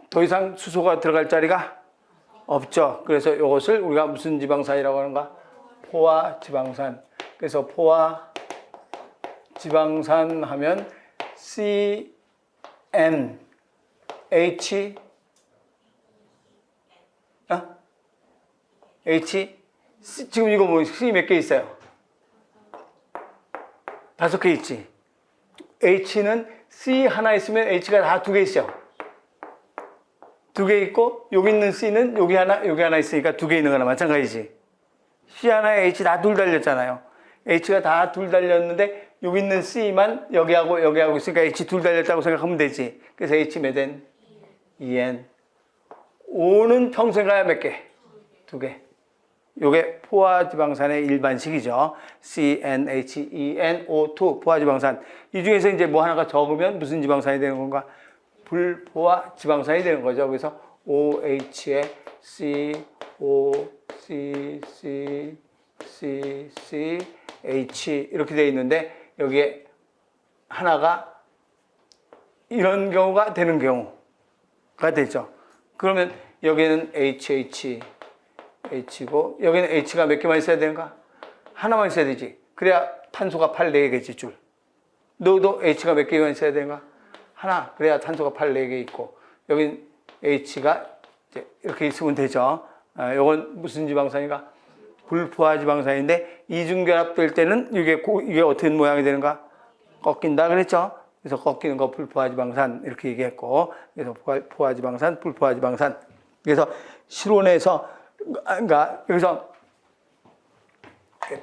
더 이상 수소가 들어갈 자리가 없죠. 그래서 이것을 우리가 무슨 지방산이라고 하는가? 포화지방산. 그래서 포화지방산 하면 CN H H 지금 이거 뭐 C 몇 개 있어요? 5개 있지. H는 C 하나 있으면 H가 다 2개 있어. 2개 있고 여기 있는 C는 여기 하나 있으니까 2개 있는 거나 마찬가지지. C 하나에 H 다 둘 달렸잖아요. H가 다 둘 달렸는데 여기 있는 C만 여기하고 있으니까 H 둘 달렸다고 생각하면 되지. 그래서 H 몇 N? 2N. O는 평소에 가야 몇 개? 2개. 요게 포화지방산의 일반식이죠. CnHEnO2 포화지방산. 이 중에서 이제 뭐 하나가 적으면 무슨 지방산이 되는 건가? 불포화 지방산이 되는 거죠. 그래서 OH에 CO, C, H 이렇게 되어 있는데 여기에 하나가 이런 경우가 되는 경우가 되죠. 그러면 여기는 H고 여기는 H가 몇 개만 있어야 되는가? 하나만 있어야 되지. 그래야 탄소가 8, 4개겠지 줄. 너도 H가 몇 개만 있어야 되는가? 하나. 그래야 탄소가 8, 4개 있고 여긴 H가 이제 이렇게 있으면 되죠. 이건 무슨 지방산인가? 불포화 지방산인데 이중결합될 때는 이게 어떻게 모양이 되는가? 꺾인다 그랬죠. 그래서 꺾이는 거 불포화 지방산 이렇게 얘기했고 그래서 포화 지방산, 불포화 지방산. 그래서 실온에서 그러니까 여기서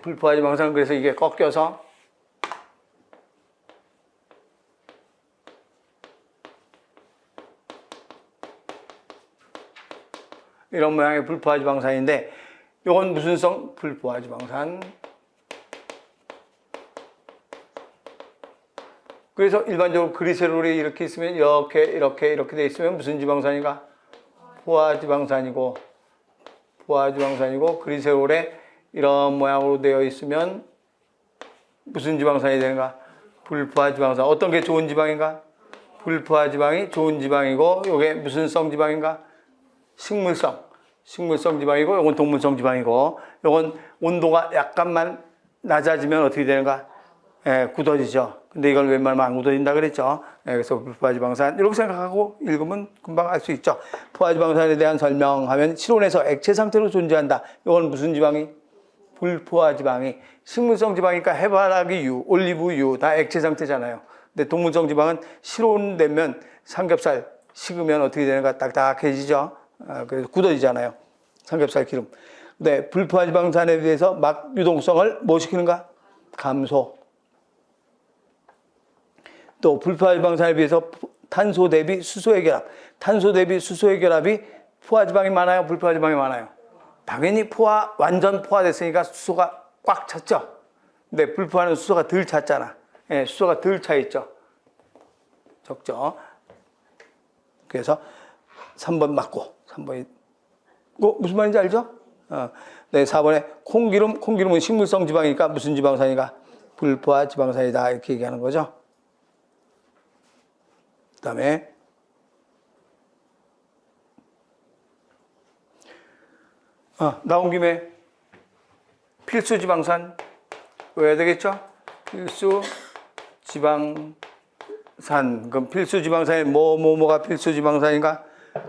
불포화 지방산 그래서 이게 꺾여서 이런 모양의 불포화 지방산인데 이건 무슨 성? 불포화 지방산. 그래서 일반적으로 그리세롤이 이렇게 있으면 이렇게 돼 있으면 무슨 지방산인가? 포화 지방산이고 그리세롤에 이런 모양으로 되어 있으면 무슨 지방산이 되는가? 불포화 지방산. 어떤 게 좋은 지방인가? 불포화 지방이 좋은 지방이고 이게 무슨 성 지방인가? 식물성 지방이고 이건 동물성 지방이고 이건 온도가 약간만 낮아지면 어떻게 되는가? 굳어지죠. 근데 이걸 웬만하면 안 굳어진다 그랬죠. 그래서 불포화 지방산 이렇게 생각하고 읽으면 금방 알 수 있죠. 포화 지방산에 대한 설명하면 실온에서 액체 상태로 존재한다. 이건 무슨 지방이? 불포화 지방이. 식물성 지방이니까 해바라기유, 올리브유 다 액체 상태잖아요. 근데 동물성 지방은 실온되면 삼겹살 식으면 어떻게 되는가? 딱딱해지죠. 그래서 굳어지잖아요. 삼겹살 기름. 네, 불포화 지방산에 대해서 막 유동성을 뭐 시키는가? 감소. 또 불포화 지방산에 비해서 탄소 대비 수소의 결합. 탄소 대비 수소의 결합이 포화 지방이 많아요? 불포화 지방이 많아요? 당연히 완전 포화됐으니까 수소가 꽉 찼죠. 근데 불포화는 수소가 덜 찼잖아. 수소가 덜 차 있죠. 적죠. 그래서 3번 맞고 3번이 무슨 말인지 알죠? 네, 4번에 콩기름, 콩기름은 식물성 지방이니까 무슨 지방산이가? 불포화 지방산이다. 이렇게 얘기하는 거죠. 그 다음에 나온 김에 필수 지방산 외워야 되겠죠? 필수 지방산. 그럼 필수 지방산이 뭐가 필수 지방산인가?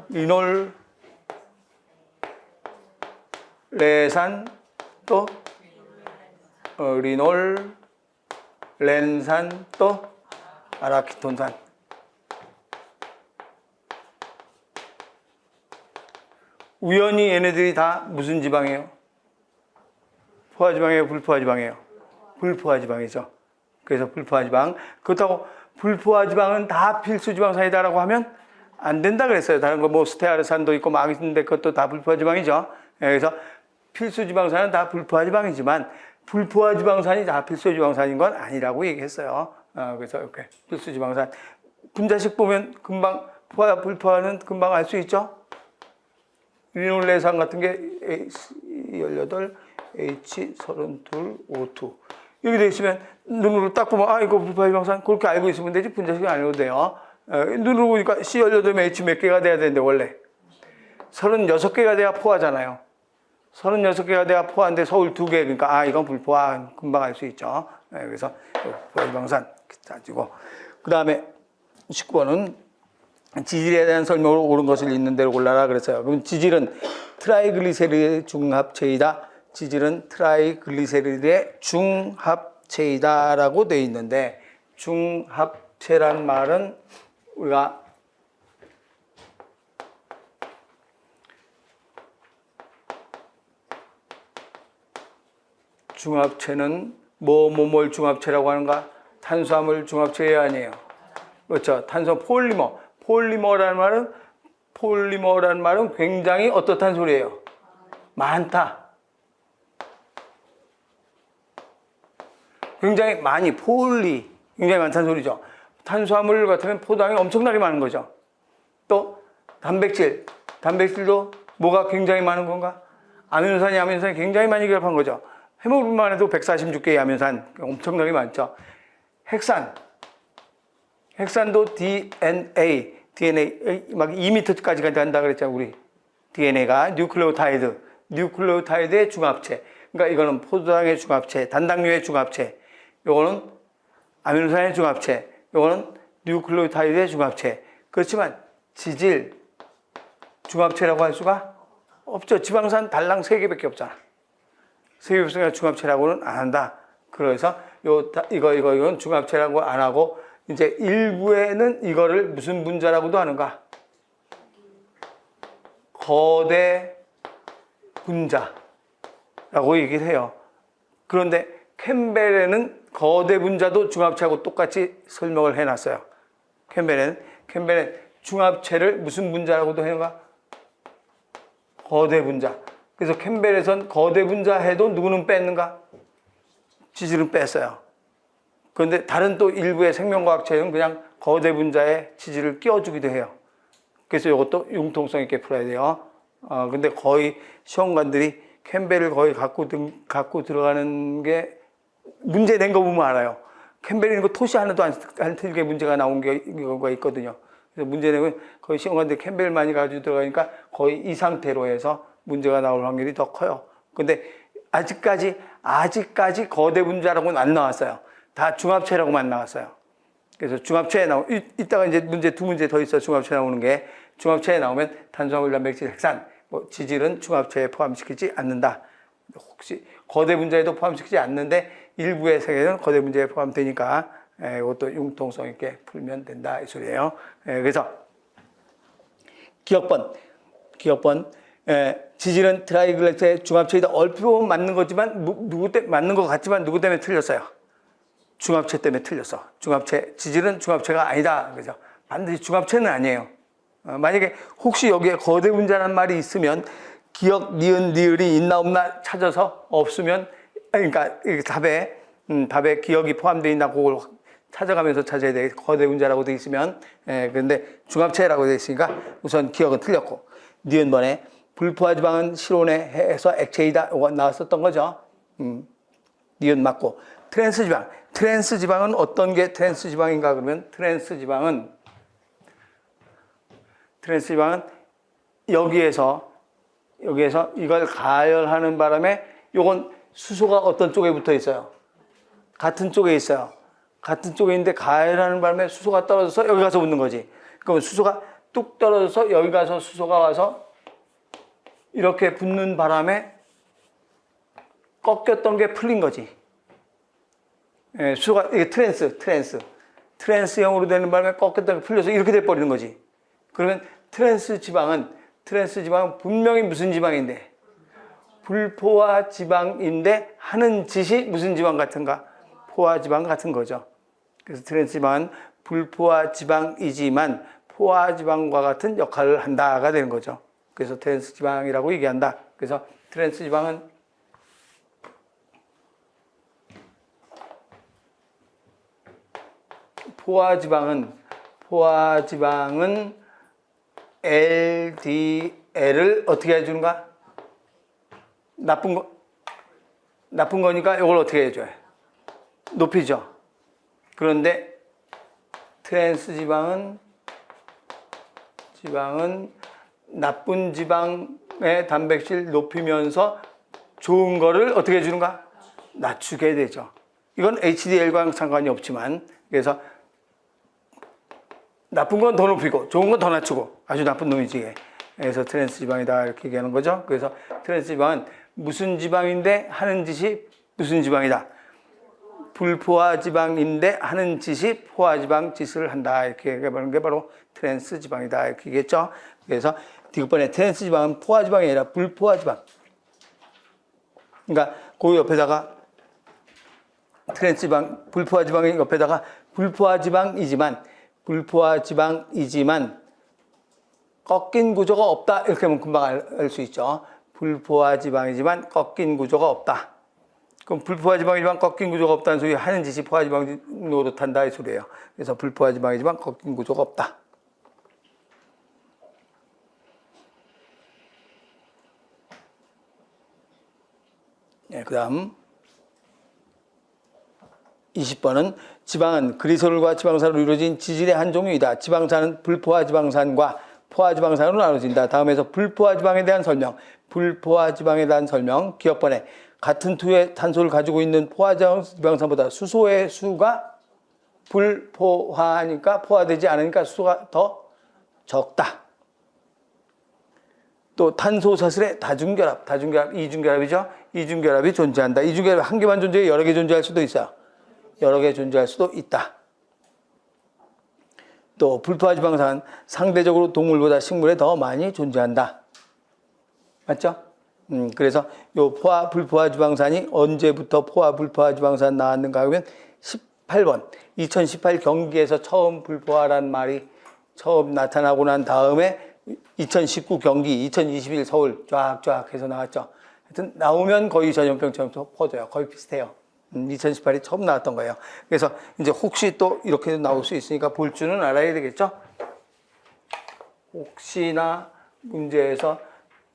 리놀, 레산, 또 리놀, 렌산, 또 아라키톤산. 우연히 얘네들이 다 무슨 지방이에요? 포화지방이에요? 불포화지방이에요? 불포화지방이죠. 그래서 불포화지방. 그렇다고 불포화지방은 다 필수지방산이다라고 하면 안 된다 그랬어요. 다른 거 뭐 스테아르산도 있고 막 있는데 그것도 다 불포화지방이죠. 그래서 필수지방산은 다 불포화지방이지만 불포화지방산이 다 필수지방산인 건 아니라고 얘기했어요. 그래서 이렇게 필수지방산. 분자식 보면 금방 포화, 불포화는 금방 알 수 있죠. 리놀레산 같은 게 A18, H32, O2 여기 돼 있으면 눈으로 딱 보면 이거 불포화지방산 그렇게 알고 있으면 되지 분자식이 아니어도 돼요. 눈으로 보니까 C18면 H 몇 개가 돼야 되는데 원래 36개가 돼야 포화잖아요. 36개가 돼야 포화인데 서울 2개 그러니까 이건 불포화 금방 알 수 있죠. 그래서 포화지방산 따지고 그 다음에 19번은 지질에 대한 설명으로 옳은 것을 있는 대로 골라라 그랬어요. 그럼 지질은 트라이글리세리드의 중합체이다. 지질은 트라이글리세리드의 중합체이다 라고 되어 있는데 중합체란 말은 우리가 중합체는 뭘 중합체라고 하는가? 탄수화물 중합체 아니에요. 그렇죠. 탄수화물 폴리머라는 말은 굉장히 어떻단 소리예요? 많다. 굉장히 많이 굉장히 많다는 소리죠. 탄수화물 같으면 포도당이 엄청나게 많은 거죠. 또 단백질도 뭐가 굉장히 많은 건가? 아미노산이 굉장히 많이 결합한 거죠. 해먹을만 해도 146개의 아미노산 엄청나게 많죠. 핵산도 DNA 막 2m까지 간다 그랬잖아요. 우리 DNA가 뉴클레오타이드의 중합체. 그러니까 이거는 포도당의 중합체, 단당류의 중합체. 요거는 아미노산의 중합체. 요거는 뉴클레오타이드의 중합체. 그렇지만 지질 중합체라고 할 수가 없죠. 지방산 달랑 3개밖에 없잖아. 3개 없으니까 중합체라고는 안 한다. 그래서 이건 중합체라고 안 하고 이제 일부에는 이거를 무슨 분자라고도 하는가? 거대 분자라고 얘기를 해요. 그런데 캠벨에는 거대 분자도 중합체하고 똑같이 설명을 해놨어요. 캠벨은 중합체를 무슨 분자라고도 하는가? 거대 분자. 그래서 캠벨에선 거대 분자 해도 누구는 뺐는가? 지질은 뺐어요. 그런데 다른 또 일부의 생명과학체는 그냥 거대 분자에 지질을 끼워주기도 해요. 그래서 이것도 융통성 있게 풀어야 돼요. 근데 거의 시험관들이 캠벨을 거의 갖고 들어가는 게 문제 낸 거 보면 알아요. 캠벨이 거 토시 하나도 안 틀게 문제가 나온 경우가 있거든요. 그래서 문제 내면 거의 시험관들이 캠벨 많이 가지고 들어가니까 거의 이 상태로 해서 문제가 나올 확률이 더 커요. 근데 아직까지 거대 분자라고는 안 나왔어요. 다 중합체라고만 나왔어요. 그래서 중합체에 이따가 이제 두 문제 더 있어. 중합체 나오는 게. 중합체에 나오면 탄수화물, 단백질, 핵산, 지질은 중합체에 포함시키지 않는다. 혹시 거대 분자에도 포함시키지 않는데 일부의 세계는 거대 분자에 포함되니까 이것도 융통성 있게 풀면 된다 이 소리예요. 그래서 기억번 지질은 트라이글리세리드의 중합체이다. 얼핏 보면 맞는 거지만 맞는 것 같지만 누구 때문에 틀렸어요? 중합체 때문에 틀렸어. 지질은 중합체가 아니다. 그죠? 반드시 중합체는 아니에요. 만약에 혹시 여기에 거대 분자라는 말이 있으면 기억, 니을이 있나 없나 찾아서 없으면 그러니까 답에 기억이 포함되어 있나 그걸 찾아가면서 찾아야 돼. 거대 분자라고 되어 있으면 그런데 중합체라고 되어 있으니까 우선 기억은 틀렸고 니은번에 불포화 지방은 실온에 해서 액체이다. 이거 나왔었던 거죠. 니은 맞고. 트랜스 지방. 트랜스 지방은 어떤 게 트랜스 지방인가 그러면 트랜스 지방은 여기에서 이걸 가열하는 바람에 요건 수소가 어떤 쪽에 붙어 있어요? 같은 쪽에 있어요. 같은 쪽에 있는데 가열하는 바람에 수소가 떨어져서 여기 가서 붙는 거지. 그러면 수소가 뚝 떨어져서 여기 가서 수소가 와서 이렇게 붙는 바람에 꺾였던 게 풀린 거지. 예, 수소가 이게 트랜스형으로 되는 바람에 꺾였던 게 풀려서 이렇게 돼 버리는 거지. 그러면 트랜스 지방은 분명히 무슨 지방인데? 불포화 지방인데 하는 짓이 무슨 지방 같은가? 포화 지방 같은 거죠. 그래서 트랜스 지방은 불포화 지방이지만 포화 지방과 같은 역할을 한다가 되는 거죠. 그래서 트랜스 지방이라고 얘기한다. 그래서 트랜스 지방은 포화 지방은 LDL을 어떻게 해주는가? 나쁜 거니까 이걸 어떻게 해줘요? 높이죠. 그런데 트랜스 지방은 나쁜 지방의 단백질 높이면서 좋은 거를 어떻게 해주는가? 낮추게 되죠. 이건 HDL과는 상관이 없지만, 그래서 나쁜 건 더 높이고 좋은 건 더 낮추고 아주 나쁜 놈이지. 그래서 트랜스 지방이다 이렇게 얘기하는 거죠. 그래서 트랜스 지방은 무슨 지방인데 하는 짓이 무슨 지방이다. 불포화 지방인데 하는 짓이 포화 지방 짓을 한다 이렇게 얘기하는 게 바로 트랜스 지방이다 이렇게 얘기했죠. 그래서 뒷번에 트랜스 지방은 포화 지방이 아니라 불포화 지방. 그러니까 그 옆에다가 트랜스 지방, 불포화 지방의 옆에다가 불포화 지방이지만 꺾인 구조가 없다 이렇게 하면 금방 알 수 있죠. 불포화 지방이지만 꺾인 구조가 없다. 그럼 불포화 지방이지만 꺾인 구조가 없다는 소리 하는 짓이 포화 지방 노릇한다 이 소리예요. 그래서 불포화 지방이지만 꺾인 구조가 없다. 네, 그다음 20번은 지방은 그리솔과 지방산으로 이루어진 지질의 한 종류이다. 지방산은 불포화 지방산과 포화 지방산으로 나눠진다. 다음에서 불포화 지방에 대한 설명. 기억번에 같은 투의 탄소를 가지고 있는 포화 지방산보다 수소의 수가 불포화하니까 포화되지 않으니까 수소가 더 적다. 또 탄소 사슬의 다중결합 이중결합이죠. 이중결합이 존재한다. 이중결합이 한 개만 존재해 여러 개 존재할 수도 있어요. 여러 개 존재할 수도 있다. 또 불포화 지방산은 상대적으로 동물보다 식물에 더 많이 존재한다. 맞죠? 그래서 요 불포화 지방산이 언제부터 불포화 지방산 나왔는가 하면 18번 2018 경기에서 처음 불포화라는 말이 처음 나타나고 난 다음에 2019 경기, 2021 서울 쫙쫙 해서 나왔죠. 하여튼 나오면 거의 전염병처럼 퍼져요. 거의 비슷해요. 2018이 처음 나왔던 거예요. 그래서 이제 혹시 또 이렇게 나올 수 있으니까 볼 줄은 알아야 되겠죠? 혹시나 문제에서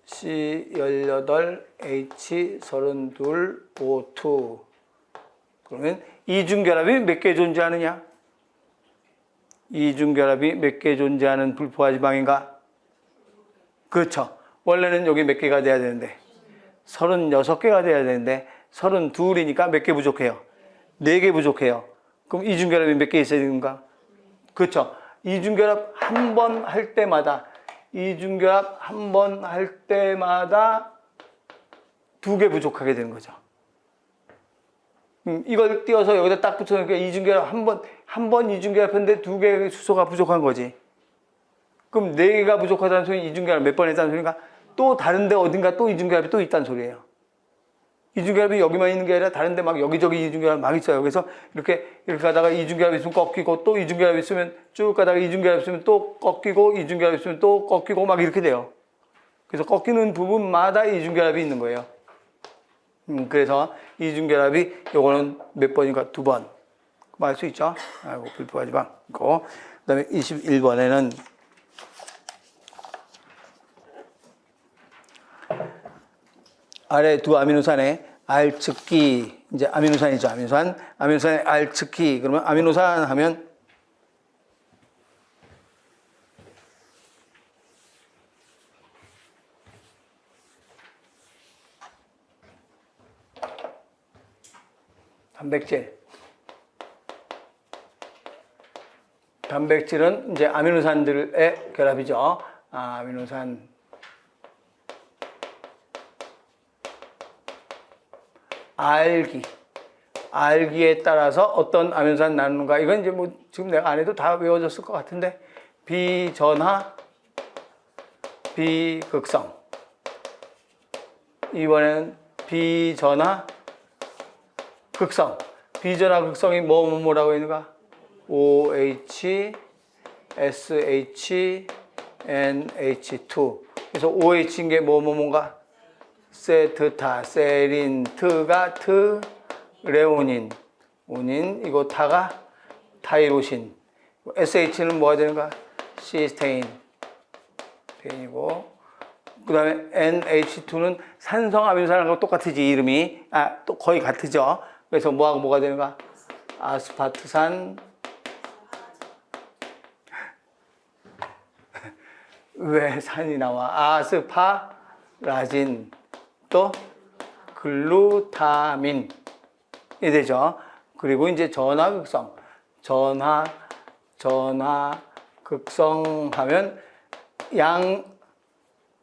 C18H32O2 그러면 이중결합이 몇 개 존재하느냐? 이중결합이 몇 개 존재하는 불포화 지방인가? 그렇죠. 원래는 여기 몇 개가 돼야 되는데 36개가 돼야 되는데 32이니까 몇 개 부족해요? 4개 부족해요. 그럼 이중결합이 몇 개 있어야 되는가? 그렇죠. 이중결합 한 번 할 때마다 2개 부족하게 되는 거죠. 이걸 띄워서 여기다 딱 붙여놓으니까 이중결합 한 번 이중결합했는데 2개의 수소가 부족한 거지. 그럼 4개가 부족하다는 소리는 이중결합 몇 번 했다는 소리인가? 또 다른데 어딘가 또 이중결합이 또 있다는 소리예요. 이중결합이 여기만 있는 게 아니라 다른데 막 여기저기 이중결합 막 있어요. 그래서 이렇게 가다가 이중결합 있으면 꺾이고 또 이중결합 있으면 쭉 가다가 이중결합 있으면 또 꺾이고 이중결합 있으면 또 꺾이고 막 이렇게 돼요. 그래서 꺾이는 부분마다 이중결합이 있는 거예요. 그래서 이중결합이 요거는 몇 번인가? 2번. 알 수 있죠? 아이고, 불포화 지방. 그 다음에 21번에는 아래 두 아미노산의 R측기, 이제 아미노산이죠. 아미노산의 R측기. 그러면 아미노산 하면 단백질은 이제 아미노산들의 결합이죠. 아미노산. 알기에 따라서 어떤 아미노산 나누는가. 이건 이제 뭐 지금 내가 안 해도 다 외워졌을 것 같은데, 비전하, 비극성. 이번에는 비전하, 극성. 비전하 극성이 뭐라고 있는가? OH, SH, NH2. 그래서 OH인 게 뭔가? 세트타, 세린, 트가 트, 레오닌, 오닌, 이거 타가 타이로신. SH는 뭐가 되는가? 시스테인, 이고 그 다음에 NH2는 산성 아미노산하고 똑같으지, 이름이. 또 거의 같으죠. 그래서 뭐하고 뭐가 되는가? 아스파트산, 왜 산이 나와? 아스파라진, 또 글루타민이 되죠. 그리고 이제 전하극성. 전하극성 하면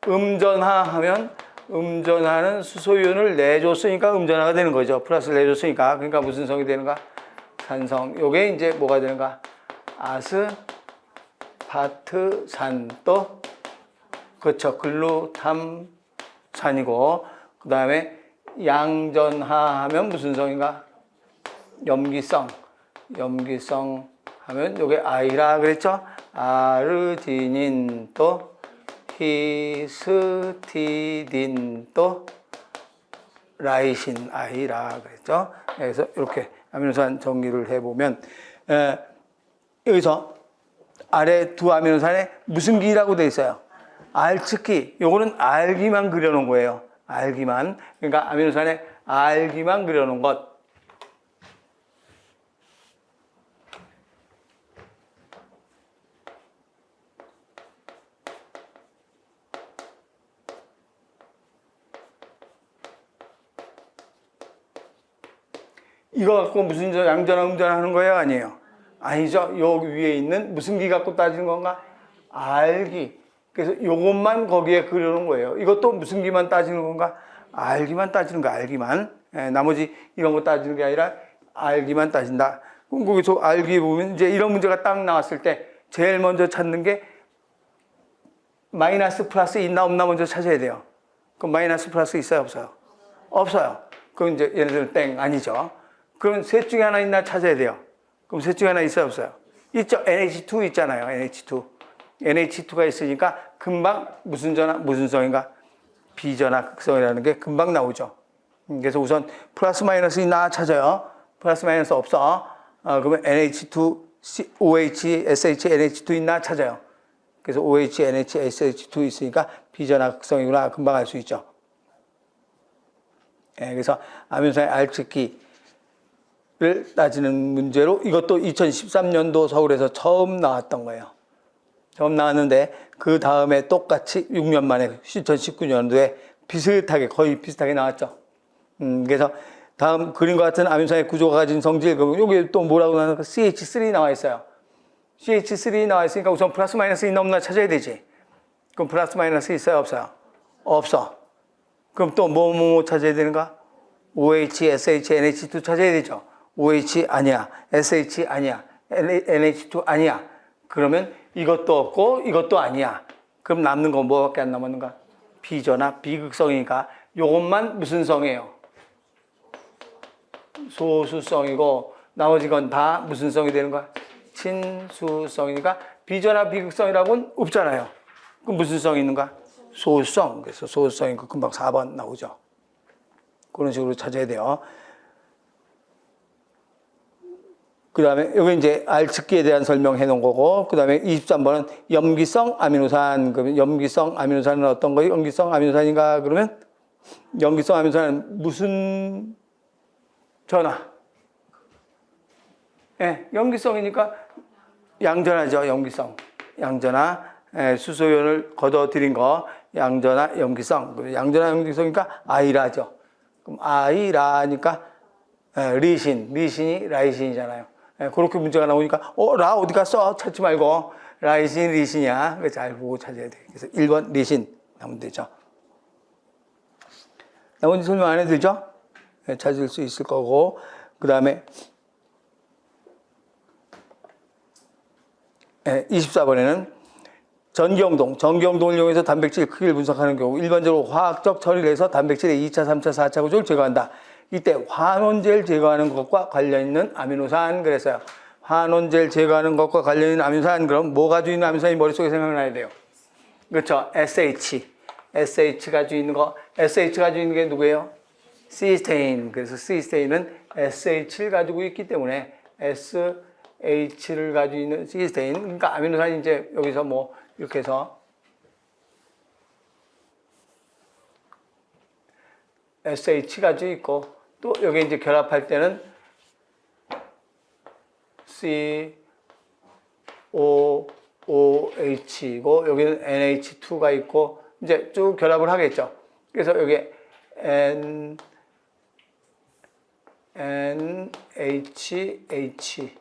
음전하하면 음전하는 수소이온을 내줬으니까 음전하가 되는 거죠. 플러스를 내줬으니까. 그러니까 무슨 성이 되는가? 산성. 요게 이제 뭐가 되는가? 아스파트산, 또 그렇죠. 글루탐산이고, 그 다음에 양전하하면 무슨 성인가? 염기성 하면 요게 아이라 그랬죠? 아르지닌, 또 히스티딘, 또 라이신, 아이라 그랬죠? 그래서 이렇게 아미노산 정리를 해보면, 여기서 아래 두 아미노산에 무슨 기라고 되어 있어요? R측기. 요거는 알기만 그려놓은 거예요. 알기만. 그러니까 아미노산에 알기만 그려놓은 것. 이거 갖고 무슨 양전화, 음전화 하는 거예요? 아니에요? 아니죠. 여기 위에 있는 무슨 기 갖고 따지는 건가? 알기. 그래서 요것만 거기에 그려놓은 거예요. 이것도 무슨 기만 따지는 건가? 알기만 따지는 거야, 알기만. 나머지 이런 거 따지는 게 아니라 알기만 따진다. 그럼 거기서 알기 보면 이제 이런 문제가 딱 나왔을 때 제일 먼저 찾는 게 마이너스 플러스 있나 없나 먼저 찾아야 돼요. 그럼 마이너스 플러스 있어요, 없어요? 없어요. 그럼 이제 예를 들어 땡, 아니죠. 그럼 셋 중에 하나 있나 찾아야 돼요. 그럼 셋 중에 하나 있어요, 없어요? 있죠. NH2 있잖아요, NH2가 있으니까 금방 무슨 성인가? 비전하 극성이라는 게 금방 나오죠. 그래서 우선 플러스 마이너스 있나 찾아요. 플러스 마이너스 없어. 그러면 NH2, OH, SH, NH2 있나 찾아요. 그래서 OH, NH, SH2 있으니까 비전하 극성이구나 금방 알 수 있죠. 그래서 아미노산의 R측기를 따지는 문제로 이것도 2013년도 서울에서 처음 나왔던 거예요. 처음 나왔는데 그 다음에 똑같이 6년 만에 2019년도에 거의 비슷하게 나왔죠. 그래서 다음 그림과 같은 아미노산의 구조가 가진 성질, 그럼 여기 또 뭐라고 나오는가? CH3 나와 있어요. CH3 나와 있으니까 우선 플러스 마이너스 있나 없나 찾아야 되지. 그럼 플러스 마이너스 있어요, 없어요? 없어. 그럼 또 뭐 찾아야 되는가? OH, SH, NH2 찾아야 되죠. OH 아니야, SH 아니야, NH2 아니야. 그러면 이것도 없고 이것도 아니야. 그럼 남는 건 뭐밖에 안 남았는가? 비전하, 비극성이니까 요것만 무슨 성이에요? 소수성이고 나머지 건 다 무슨 성이 되는 거야? 친수성이니까 비전하, 비극성이라고는 없잖아요. 그럼 무슨 성이 있는가? 소수성. 그래서 소수성이니까 금방 4번 나오죠. 그런 식으로 찾아야 돼요. 그 다음에 여기 이제 R측기에 대한 설명해 놓은 거고, 그 다음에 23번은 염기성 아미노산. 그러면 염기성 아미노산은 어떤 거예요? 염기성 아미노산인가? 그러면 염기성 아미노산은 무슨 전화? 예, 염기성이니까 양전하죠. 염기성. 양전화. 예, 수소연을 걷어들인 거. 양전화, 염기성. 양전화, 염기성이니까 아이라죠. 그럼 아이라니까 리신. 리신이 라이신이잖아요. 예, 그렇게 문제가 나오니까 라 어디 갔어? 찾지 말고 라이신, 리신이야. 잘 보고 찾아야 돼. 그래서 1번 리신 나오면 되죠. 나머지 설명 안 해도 되죠? 예, 찾을 수 있을 거고. 그 다음에 24번에는 전기영동을 이용해서 단백질 크기를 분석하는 경우 일반적으로 화학적 처리를 해서 단백질의 2차, 3차, 4차 구조를 제거한다. 이때 환원제를 제거하는 것과 관련 있는 아미노산 그랬어요. 환원제를 제거하는 것과 관련 있는 아미노산 그럼 뭐 가지고 있는 아미노산이 머릿속에 생각나야 돼요. 그렇죠. SH. SH 가지고 있는 거. SH 가지고 있는 게 누구예요? 시스테인. 그래서 시스테인은 SH를 가지고 있기 때문에 SH를 가지고 있는 시스테인. 그러니까 아미노산이 이제 여기서 뭐 이렇게 해서 SH 가지고 있고 또 여기 이제 결합할 때는 COOH이고 여기는 NH2가 있고 이제 쭉 결합을 하겠죠. 그래서 여기 NHH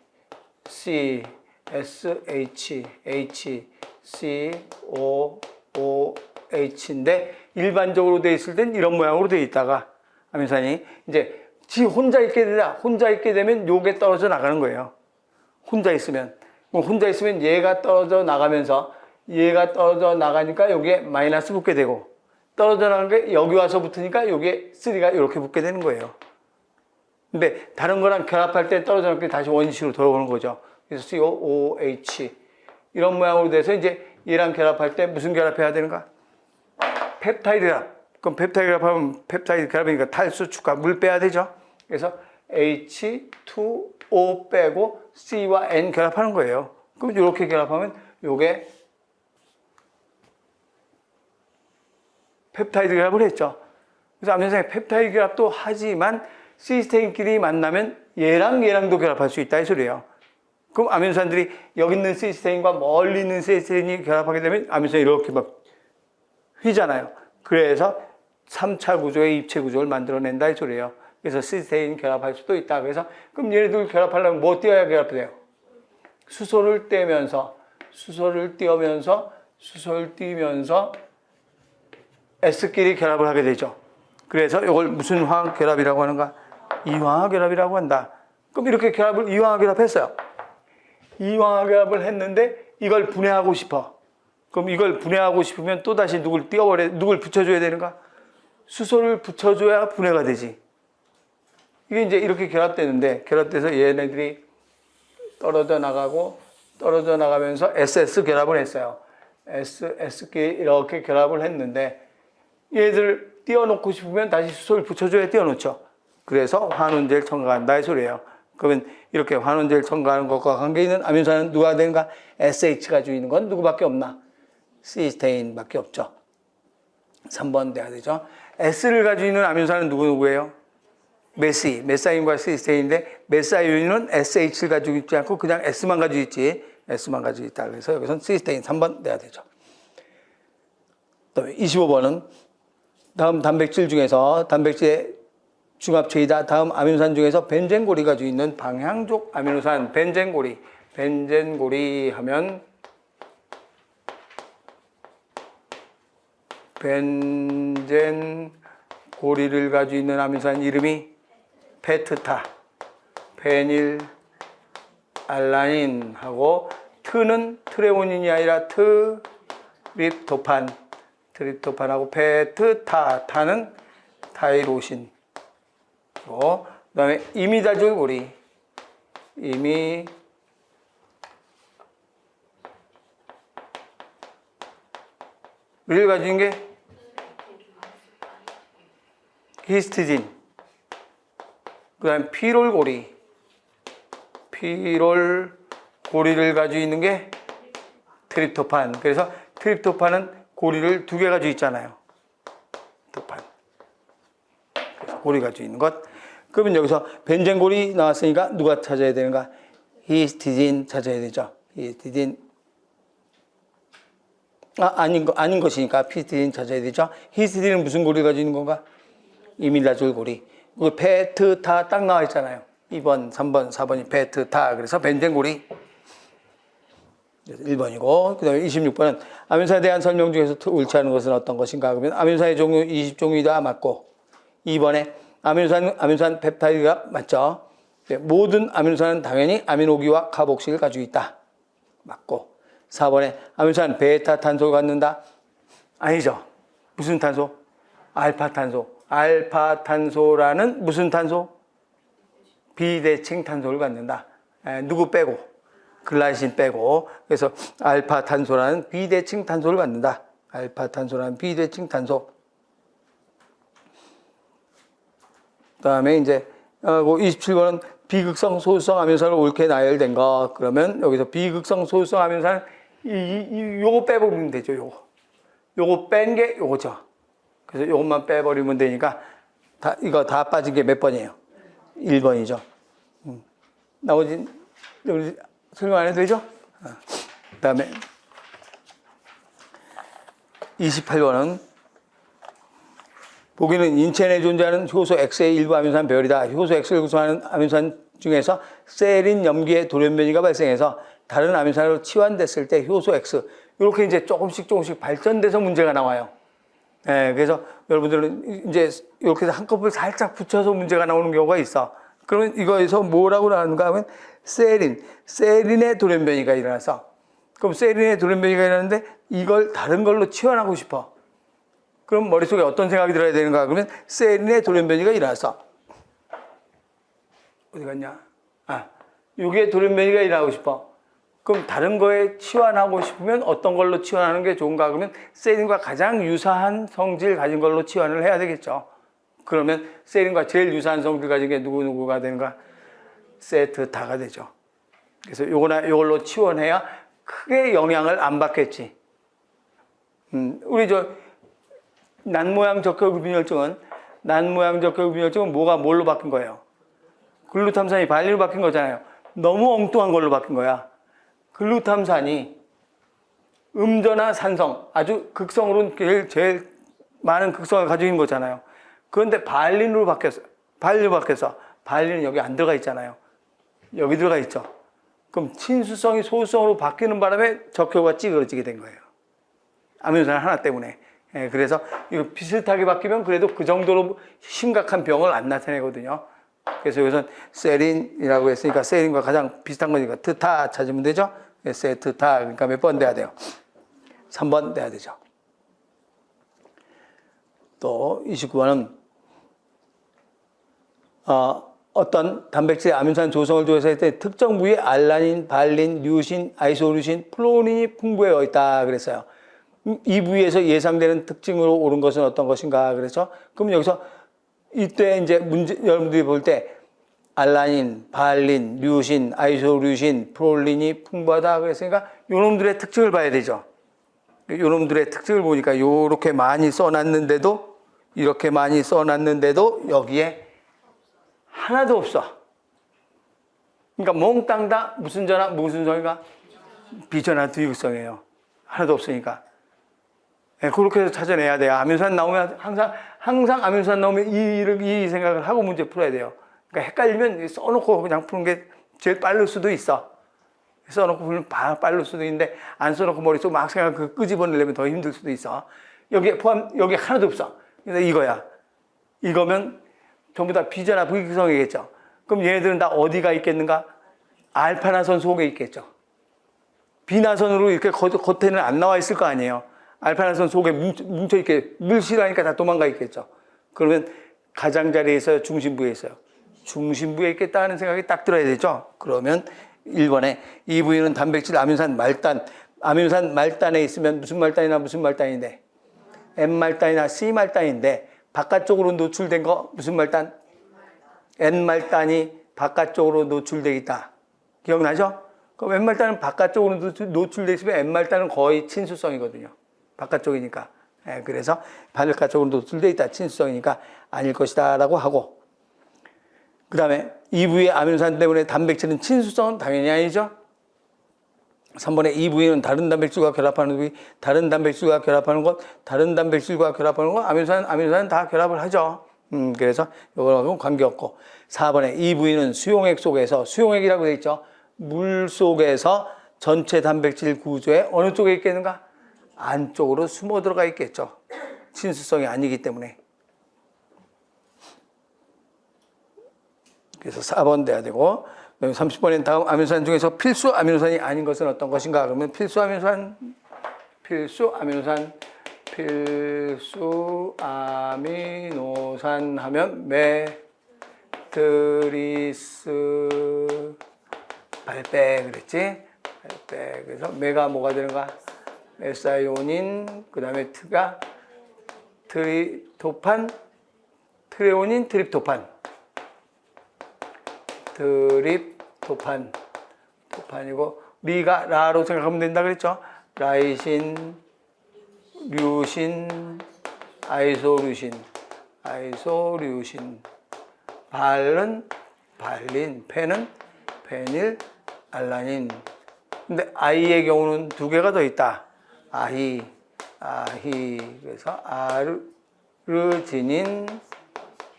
C SH H C O O H인데 일반적으로 돼 있을 땐 이런 모양으로 돼 있다가 아미노산이 이제 지 혼자 있게 되다. 혼자 있게 되면 요게 떨어져 나가는 거예요. 혼자 있으면 얘가 떨어져 나가면서 얘가 떨어져 나가니까 여기에 마이너스 붙게 되고 떨어져 나간 게 여기 와서 붙으니까 여기에 3가 이렇게 붙게 되는 거예요. 근데 다른 거랑 결합할 때 떨어져 나갈 때 다시 원식으로 돌아오는 거죠. 그래서 COOH 이런 모양으로 돼서 이제 얘랑 결합할 때 무슨 결합해야 되는가? 펩타이드 결합. 그럼 펩타이드 결합하면 펩타이드 결합이니까 탈수, 축과 물 빼야 되죠. 그래서 H2O 빼고 C와 N 결합하는 거예요. 그럼 이렇게 결합하면 요게 펩타이드 결합을 했죠. 그래서 아미노산의 펩타이드 결합도 하지만 시스테인끼리 만나면 얘랑도 결합할 수 있다 이 소리예요. 그럼 아미노산들이 여기 있는 시스테인과 멀리 있는 시스테인이 결합하게 되면 아미노산이 이렇게 막 휘잖아요. 그래서 3차 구조의 입체 구조를 만들어낸다 이 소리예요. 그래서 시스테인 결합할 수도 있다. 그래서 그럼 얘네들 결합하려면 뭐 띄어야 결합돼요? 수소를 띄면서 S끼리 결합을 하게 되죠. 그래서 이걸 무슨 화학 결합이라고 하는가? 이화학 결합이라고 한다. 그럼 이렇게 결합을 이화학 결합했어요. 이화학 결합을 했는데 이걸 분해하고 싶어. 그럼 이걸 분해하고 싶으면 또다시 누굴 붙여줘야 되는가? 수소를 붙여줘야 분해가 되지. 이게 이제 이렇게 결합돼서 얘네들이 떨어져 나가면서 SS 결합을 했어요. SS끼리 이렇게 결합을 했는데 얘들 띄워놓고 싶으면 다시 수소를 붙여줘야 띄워놓죠. 그래서 환원제를 첨가한다 이 소리예요. 그러면 이렇게 환원제를 첨가하는 것과 관계 있는 아미노산은 누가 되는가? SH 가지고 있는 건 누구밖에 없나? 시스테인밖에 없죠. 3번 돼야 되죠. S를 가지고 있는 아미노산은 누구예요? 메사인과 시스테인인데 메사인은 SH를 가지고 있지 않고 그냥 S만 가지고 있지. S만 가지고 있다. 그래서 여기서는 시스테인 3번 돼야 되죠. 또 25번은 다음 단백질 중에서 단백질의 중합체이다. 다음 아미노산 중에서 벤젠고리 가지고 있는 방향족 아미노산 벤젠고리 하면 벤젠고리를 가지고 있는 아미노산 이름이 페트타, 페닐 알라닌하고 트는 트레오닌이 아니라 트립토판하고 페트타는 타이로신. 그 다음에 이미다졸고리, 를 가진 게 히스티딘. 그 다음에 피롤고리를 가지고 있는 게 트립토판. 그래서 트립토판은 고리를 2개 가지고 있잖아요. 트립토판. 고리 가지고 있는 것. 그러면 여기서 벤젠골이 나왔으니까 누가 찾아야 되는가? 히스티딘 찾아야 되죠. 히스티딘. 아닌 것이니까 히스티딘 찾아야 되죠. 히스티딘은 무슨 고리를 가지고 있는 건가? 이밀라졸 고리. 그 베트타 딱 나와 있잖아요. 2번, 3번, 4번이 베트타. 그래서 벤젠골이 1번이고, 그 다음에 26번은 아민산에 대한 설명 중에서 옳지 않은 것은 어떤 것인가? 그러면 아민산의 종류 20종류이다 맞고, 2번에 아민산 펩타이드가 맞죠? 네, 모든 아미노산은 당연히 아미노기와 카복식을 가지고 있다. 맞고. 4번에 아미노산 베타 탄소를 갖는다. 아니죠. 무슨 탄소? 알파 탄소. 알파 탄소라는 무슨 탄소? 비대칭 탄소를 갖는다. 누구 빼고? 글라이신 빼고. 그래서 알파 탄소라는 비대칭 탄소를 갖는다. 알파 탄소라는 비대칭 탄소. 그 다음에 이제 27번은 비극성 소수성 아미노산을 옳게 나열된 거. 그러면 여기서 비극성 소수성 아미노산 요거 빼버리면 되죠. 요거 뺀 게 요거죠. 그래서 요것만 빼버리면 되니까 이거 다 빠진 게 몇 번이에요? 1번이죠. 나머지 여기 설명 안 해도 되죠? 그 다음에 28번은 보기는 인체 내에 존재하는 효소 X의 일부 아미노산 배열이다. 효소 X를 구성하는 아미노산 중에서 세린 염기의 돌연변이가 발생해서 다른 아미노산으로 치환됐을 때 효소 X 이렇게 이제 조금씩 발전돼서 문제가 나와요. 네, 그래서 여러분들은 이제 이렇게 한꺼번에 살짝 붙여서 문제가 나오는 경우가 있어. 그러면 이거에서 뭐라고 나오는가 하면 세린의 돌연변이가 일어나서 그럼 세린의 돌연변이가 일어나는데 이걸 다른 걸로 치환하고 싶어. 그럼 머릿속에 어떤 생각이 들어야 되는가? 그러면 세린의 돌연변이가 일어나서 어디 갔냐? 요게 돌연변이가 일어나고 싶어. 그럼 다른 거에 치환하고 싶으면 어떤 걸로 치환하는 게 좋은가? 그러면 세린과 가장 유사한 성질 가진 걸로 치환을 해야 되겠죠. 그러면 세린과 제일 유사한 성질 가진 게 누구가 되는가? 세트타가 되죠. 그래서 요걸로 치환해야 크게 영향을 안 받겠지. 우리 난모양 적혈구빈혈증은 뭐가 뭘로 바뀐 거예요? 글루탐산이 발리로 바뀐 거잖아요. 너무 엉뚱한 걸로 바뀐 거야. 글루탐산이 음전화 산성, 아주 극성으로는 제일 많은 극성을 가지고 있는 거잖아요. 그런데 발린으로 바뀌었어. 발린은 여기 안 들어가 있잖아요. 여기 들어가 있죠. 그럼 친수성이 소수성으로 바뀌는 바람에 적혈구가 찌그러지게 된 거예요. 아미노산 하나 때문에. 그래서 이거 비슷하게 바뀌면 그래도 그 정도로 심각한 병을 안 나타내거든요. 그래서 여기서 세린이라고 했으니까 세린과 가장 비슷한 거니까 트타 찾으면 되죠. 세트타. 그러니까 몇 번 돼야 돼요? 3번 돼야 되죠. 또 29번은 어떤 단백질의 아미노산 조성을 조사할 때 특정 부위에 알라닌, 발린, 류신, 아이소류신, 플로린이 풍부해 있다 그랬어요. 이 부위에서 예상되는 특징으로 옳은 것은 어떤 것인가? 그래서 그럼 여기서 이때 이제 여러분들이 볼 때 알라닌, 발린, 류신, 아이소류신, 프롤린이 풍부하다 그랬으니까 요놈들의 특징을 봐야 되죠. 요놈들의 특징을 보니까 요렇게 많이 써놨는데도 이렇게 많이 써놨는데도 여기에 하나도 없어. 그러니까 몽땅 다 무슨 성인가? 비전한 두유성이에요. 하나도 없으니까. 네, 그렇게 해서 찾아내야 돼요. 아미노산 나오면 항상 아미노산 나오면 이 생각을 하고 문제 풀어야 돼요. 그러니까 헷갈리면 써놓고 그냥 푸는 게 제일 빠를 수도 있어. 써놓고 풀면 빠를 수도 있는데 안 써놓고 머릿속 막 생각 끄집어내려면 더 힘들 수도 있어. 여기 하나도 없어. 근데 이거야. 이거면 전부 다 비전화 부익성이겠죠. 그럼 얘네들은 다 어디가 있겠는가? 알파나선 속에 있겠죠. 비나선으로 이렇게 겉에는 안 나와 있을 거 아니에요. 알파나선 속에 뭉쳐있게 물실하니까 다 도망가 있겠죠. 그러면 가장자리에 있어요? 중심부에 있어요? 중심부에 있겠다 하는 생각이 딱 들어야 되죠. 그러면 1번에 이 부위는 단백질 아미노산 말단에 있으면 무슨 말단인데 N말단이나 C말단인데 바깥쪽으로 노출된 거 무슨 말단? N말단이 바깥쪽으로 노출되어 있다. 기억나죠? 그럼 N말단은 바깥쪽으로 노출되어 있으면 N말단은 거의 친수성이거든요. 바깥쪽이니까. 그래서 바늘가쪽으로 노출되어 있다. 친수성이니까 아닐 것이다 라고 하고, 그 다음에 2부의 아미노산 때문에 단백질은 친수성은 당연히 아니죠. 3번에 2부에는 다른 단백질과 결합하는 부위, 다른 단백질과 결합하는 것, 다른 단백질과 결합하는 것, 아미노산은 다 결합을 하죠. 그래서 이거하고는 관계없고, 4번에 2부위는 수용액 속에서, 수용액이라고 되어 있죠. 물 속에서 전체 단백질 구조에 어느 쪽에 있겠는가? 안쪽으로 숨어 들어가 있겠죠. 친수성이 아니기 때문에. 그래서 4번 돼야 되고, 30번엔 다음 아미노산 중에서 필수 아미노산이 아닌 것은 어떤 것인가? 그러면 필수 아미노산 하면 메트리스 발배 그랬지? 발배. 그래서 메가 뭐가 되는가? 메사이오닌, 그 다음에 트가 트리토판, 트레오닌, 트립토판이고, 리가 라로 생각하면 된다 그랬죠? 라이신, 류신, 아이소류신. 발은 발린, 펜은 페닐, 알라닌. 근데 아이의 경우는 두 개가 더 있다. 아히. 그래서 아르지닌,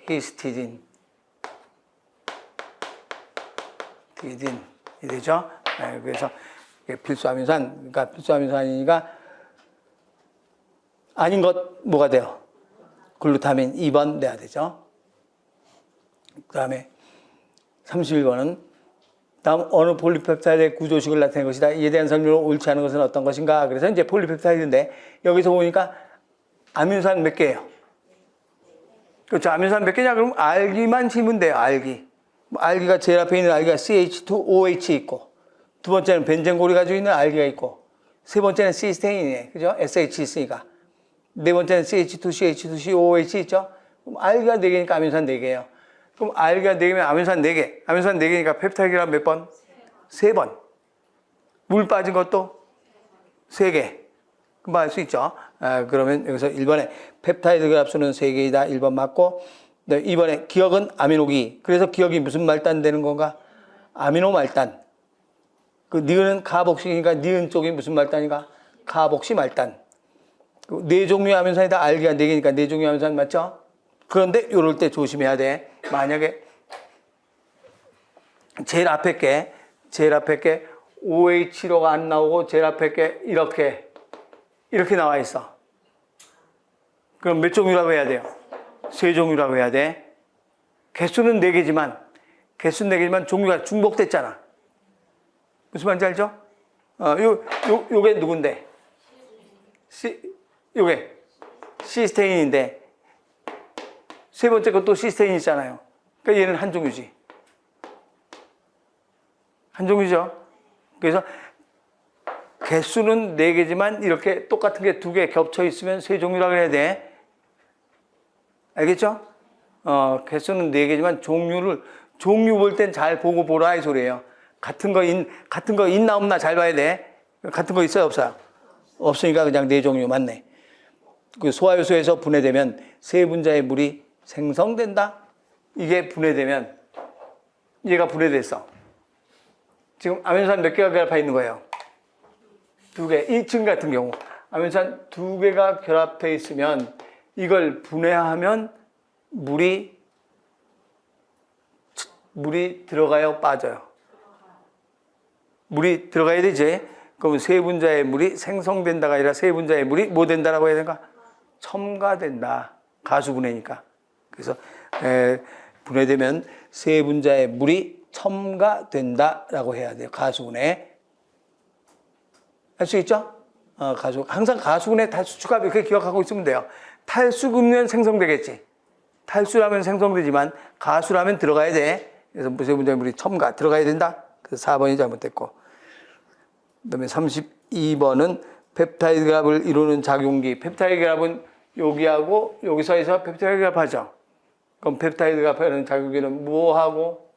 히스티딘. 이 되죠? 그래서 필수 아미노산, 그러니까 필수 아미노산이니까 아닌 것 뭐가 돼요? 글루타민 2번 돼야 되죠. 그 다음에 31번은 다음 어느 폴리펩타이드의 구조식을 나타낸 것이다. 이에 대한 설명을 옳지 않은 것은 어떤 것인가? 그래서 이제 폴리펩타이드인데 여기서 보니까 아미노산 몇 개예요? 그렇죠. 아미노산 몇 개냐? 그럼 알기만 치면 돼요. 알기가 제일 앞에 있는 알기가 CH2OH 있고, 두 번째는 벤젠골이 가지고 있는 알기가 있고, 세 번째는 시스테인이네. 그죠? SH 있으니까. 네 번째는 CH2CH2COOH 있죠? 그럼 알기가 4개니까 아미노산 4개예요. 그럼 알기가 4개면 아미노산 4개. 아미노산 4개니까 펩타이드가 몇 번? 3번. 물 빠진 것도 3개. 금방 알 수 있죠? 그러면 여기서 1번에 펩타이드 결합수는 3개이다. 1번 맞고, 2번에 기억은 아미노기. 그래서 기억이 무슨 말단 되는 건가? 아미노 말단. 그 니은은 카복식이니까 니은 쪽이 무슨 말단인가? 카복시 말단. 네 종류의 아미노산이 다 알기가 4개니까 네 종류의 아미노산 맞죠? 그런데 이럴 때 조심해야 돼. 만약에 제일 앞에 게 OH로가 안 나오고 제일 앞에 게 이렇게 나와 있어. 그럼 몇 종류라고 해야 돼요? 3종류라고 해야 돼. 개수는 4개지만 종류가 중복됐잖아. 무슨 말인지 알죠? 요게 누군데? 요게 시스테인인데 세 번째 것도 시스테인 있잖아요. 그러니까 얘는 한 종류지. 한 종류죠. 그래서 개수는 4개지만 이렇게 똑같은 게 2개 겹쳐 있으면 3종류라고 해야 돼. 알겠죠? 개수는 4개지만 종류 볼 땐 잘 보고 보라 이 소리예요. 같은 거 있나 없나 잘 봐야 돼. 같은 거 있어요, 없어요? 없으니까 그냥 4종류 맞네. 그 소화효소에서 분해되면 세 분자의 물이 생성된다. 이게 분해되면 얘가 분해됐어. 지금 아미노산 몇 개가 결합해 있는 거예요? 2개. 1층 같은 경우 아미노산 2개가 결합해 있으면 이걸 분해하면 물이 들어가요, 빠져요? 물이 들어가야 되지. 그러면 세 분자의 물이 생성된다가 아니라 세 분자의 물이 뭐 된다라고 해야 되는가? 첨가된다. 가수분해니까. 그래서 분해되면 세 분자의 물이 첨가된다라고 해야 돼요. 가수분해. 할 수 있죠? 항상 가수분해 탈수축합 이렇게 기억하고 있으면 돼요. 탈수금면 생성되겠지. 탈수라면 생성되지만 가수라면 들어가야 돼. 그래서 세 분자의 물이 첨가 들어가야 된다. 그래서 4번이 잘못됐고. 그다음에 32번은 펩타이드 결합을 이루는 작용기. 펩타이드 결합은 여기하고 여기 사이에서 펩타이드 결합하죠. 그럼 펩타이드 결합하는 작용기는 뭐하고?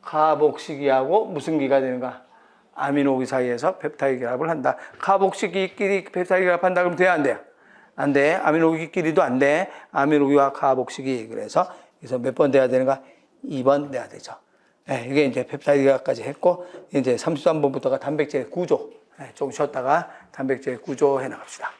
카복식이하고 무슨 기가 되는가? 아미노기 사이에서 펩타이드 결합을 한다. 카복식이끼리 펩타이드 결합한다 그러면 돼야 안 돼요? 안 돼. 아미노기끼리도 안 돼. 아미노기와 카복식이. 그래서 몇 번 돼야 되는가? 2번 돼야 되죠. 예, 이게 이제 펩타이드까지 했고, 이제 33번부터가 단백질의 구조. 예, 조금 쉬었다가 단백질의 구조 해 나갑시다.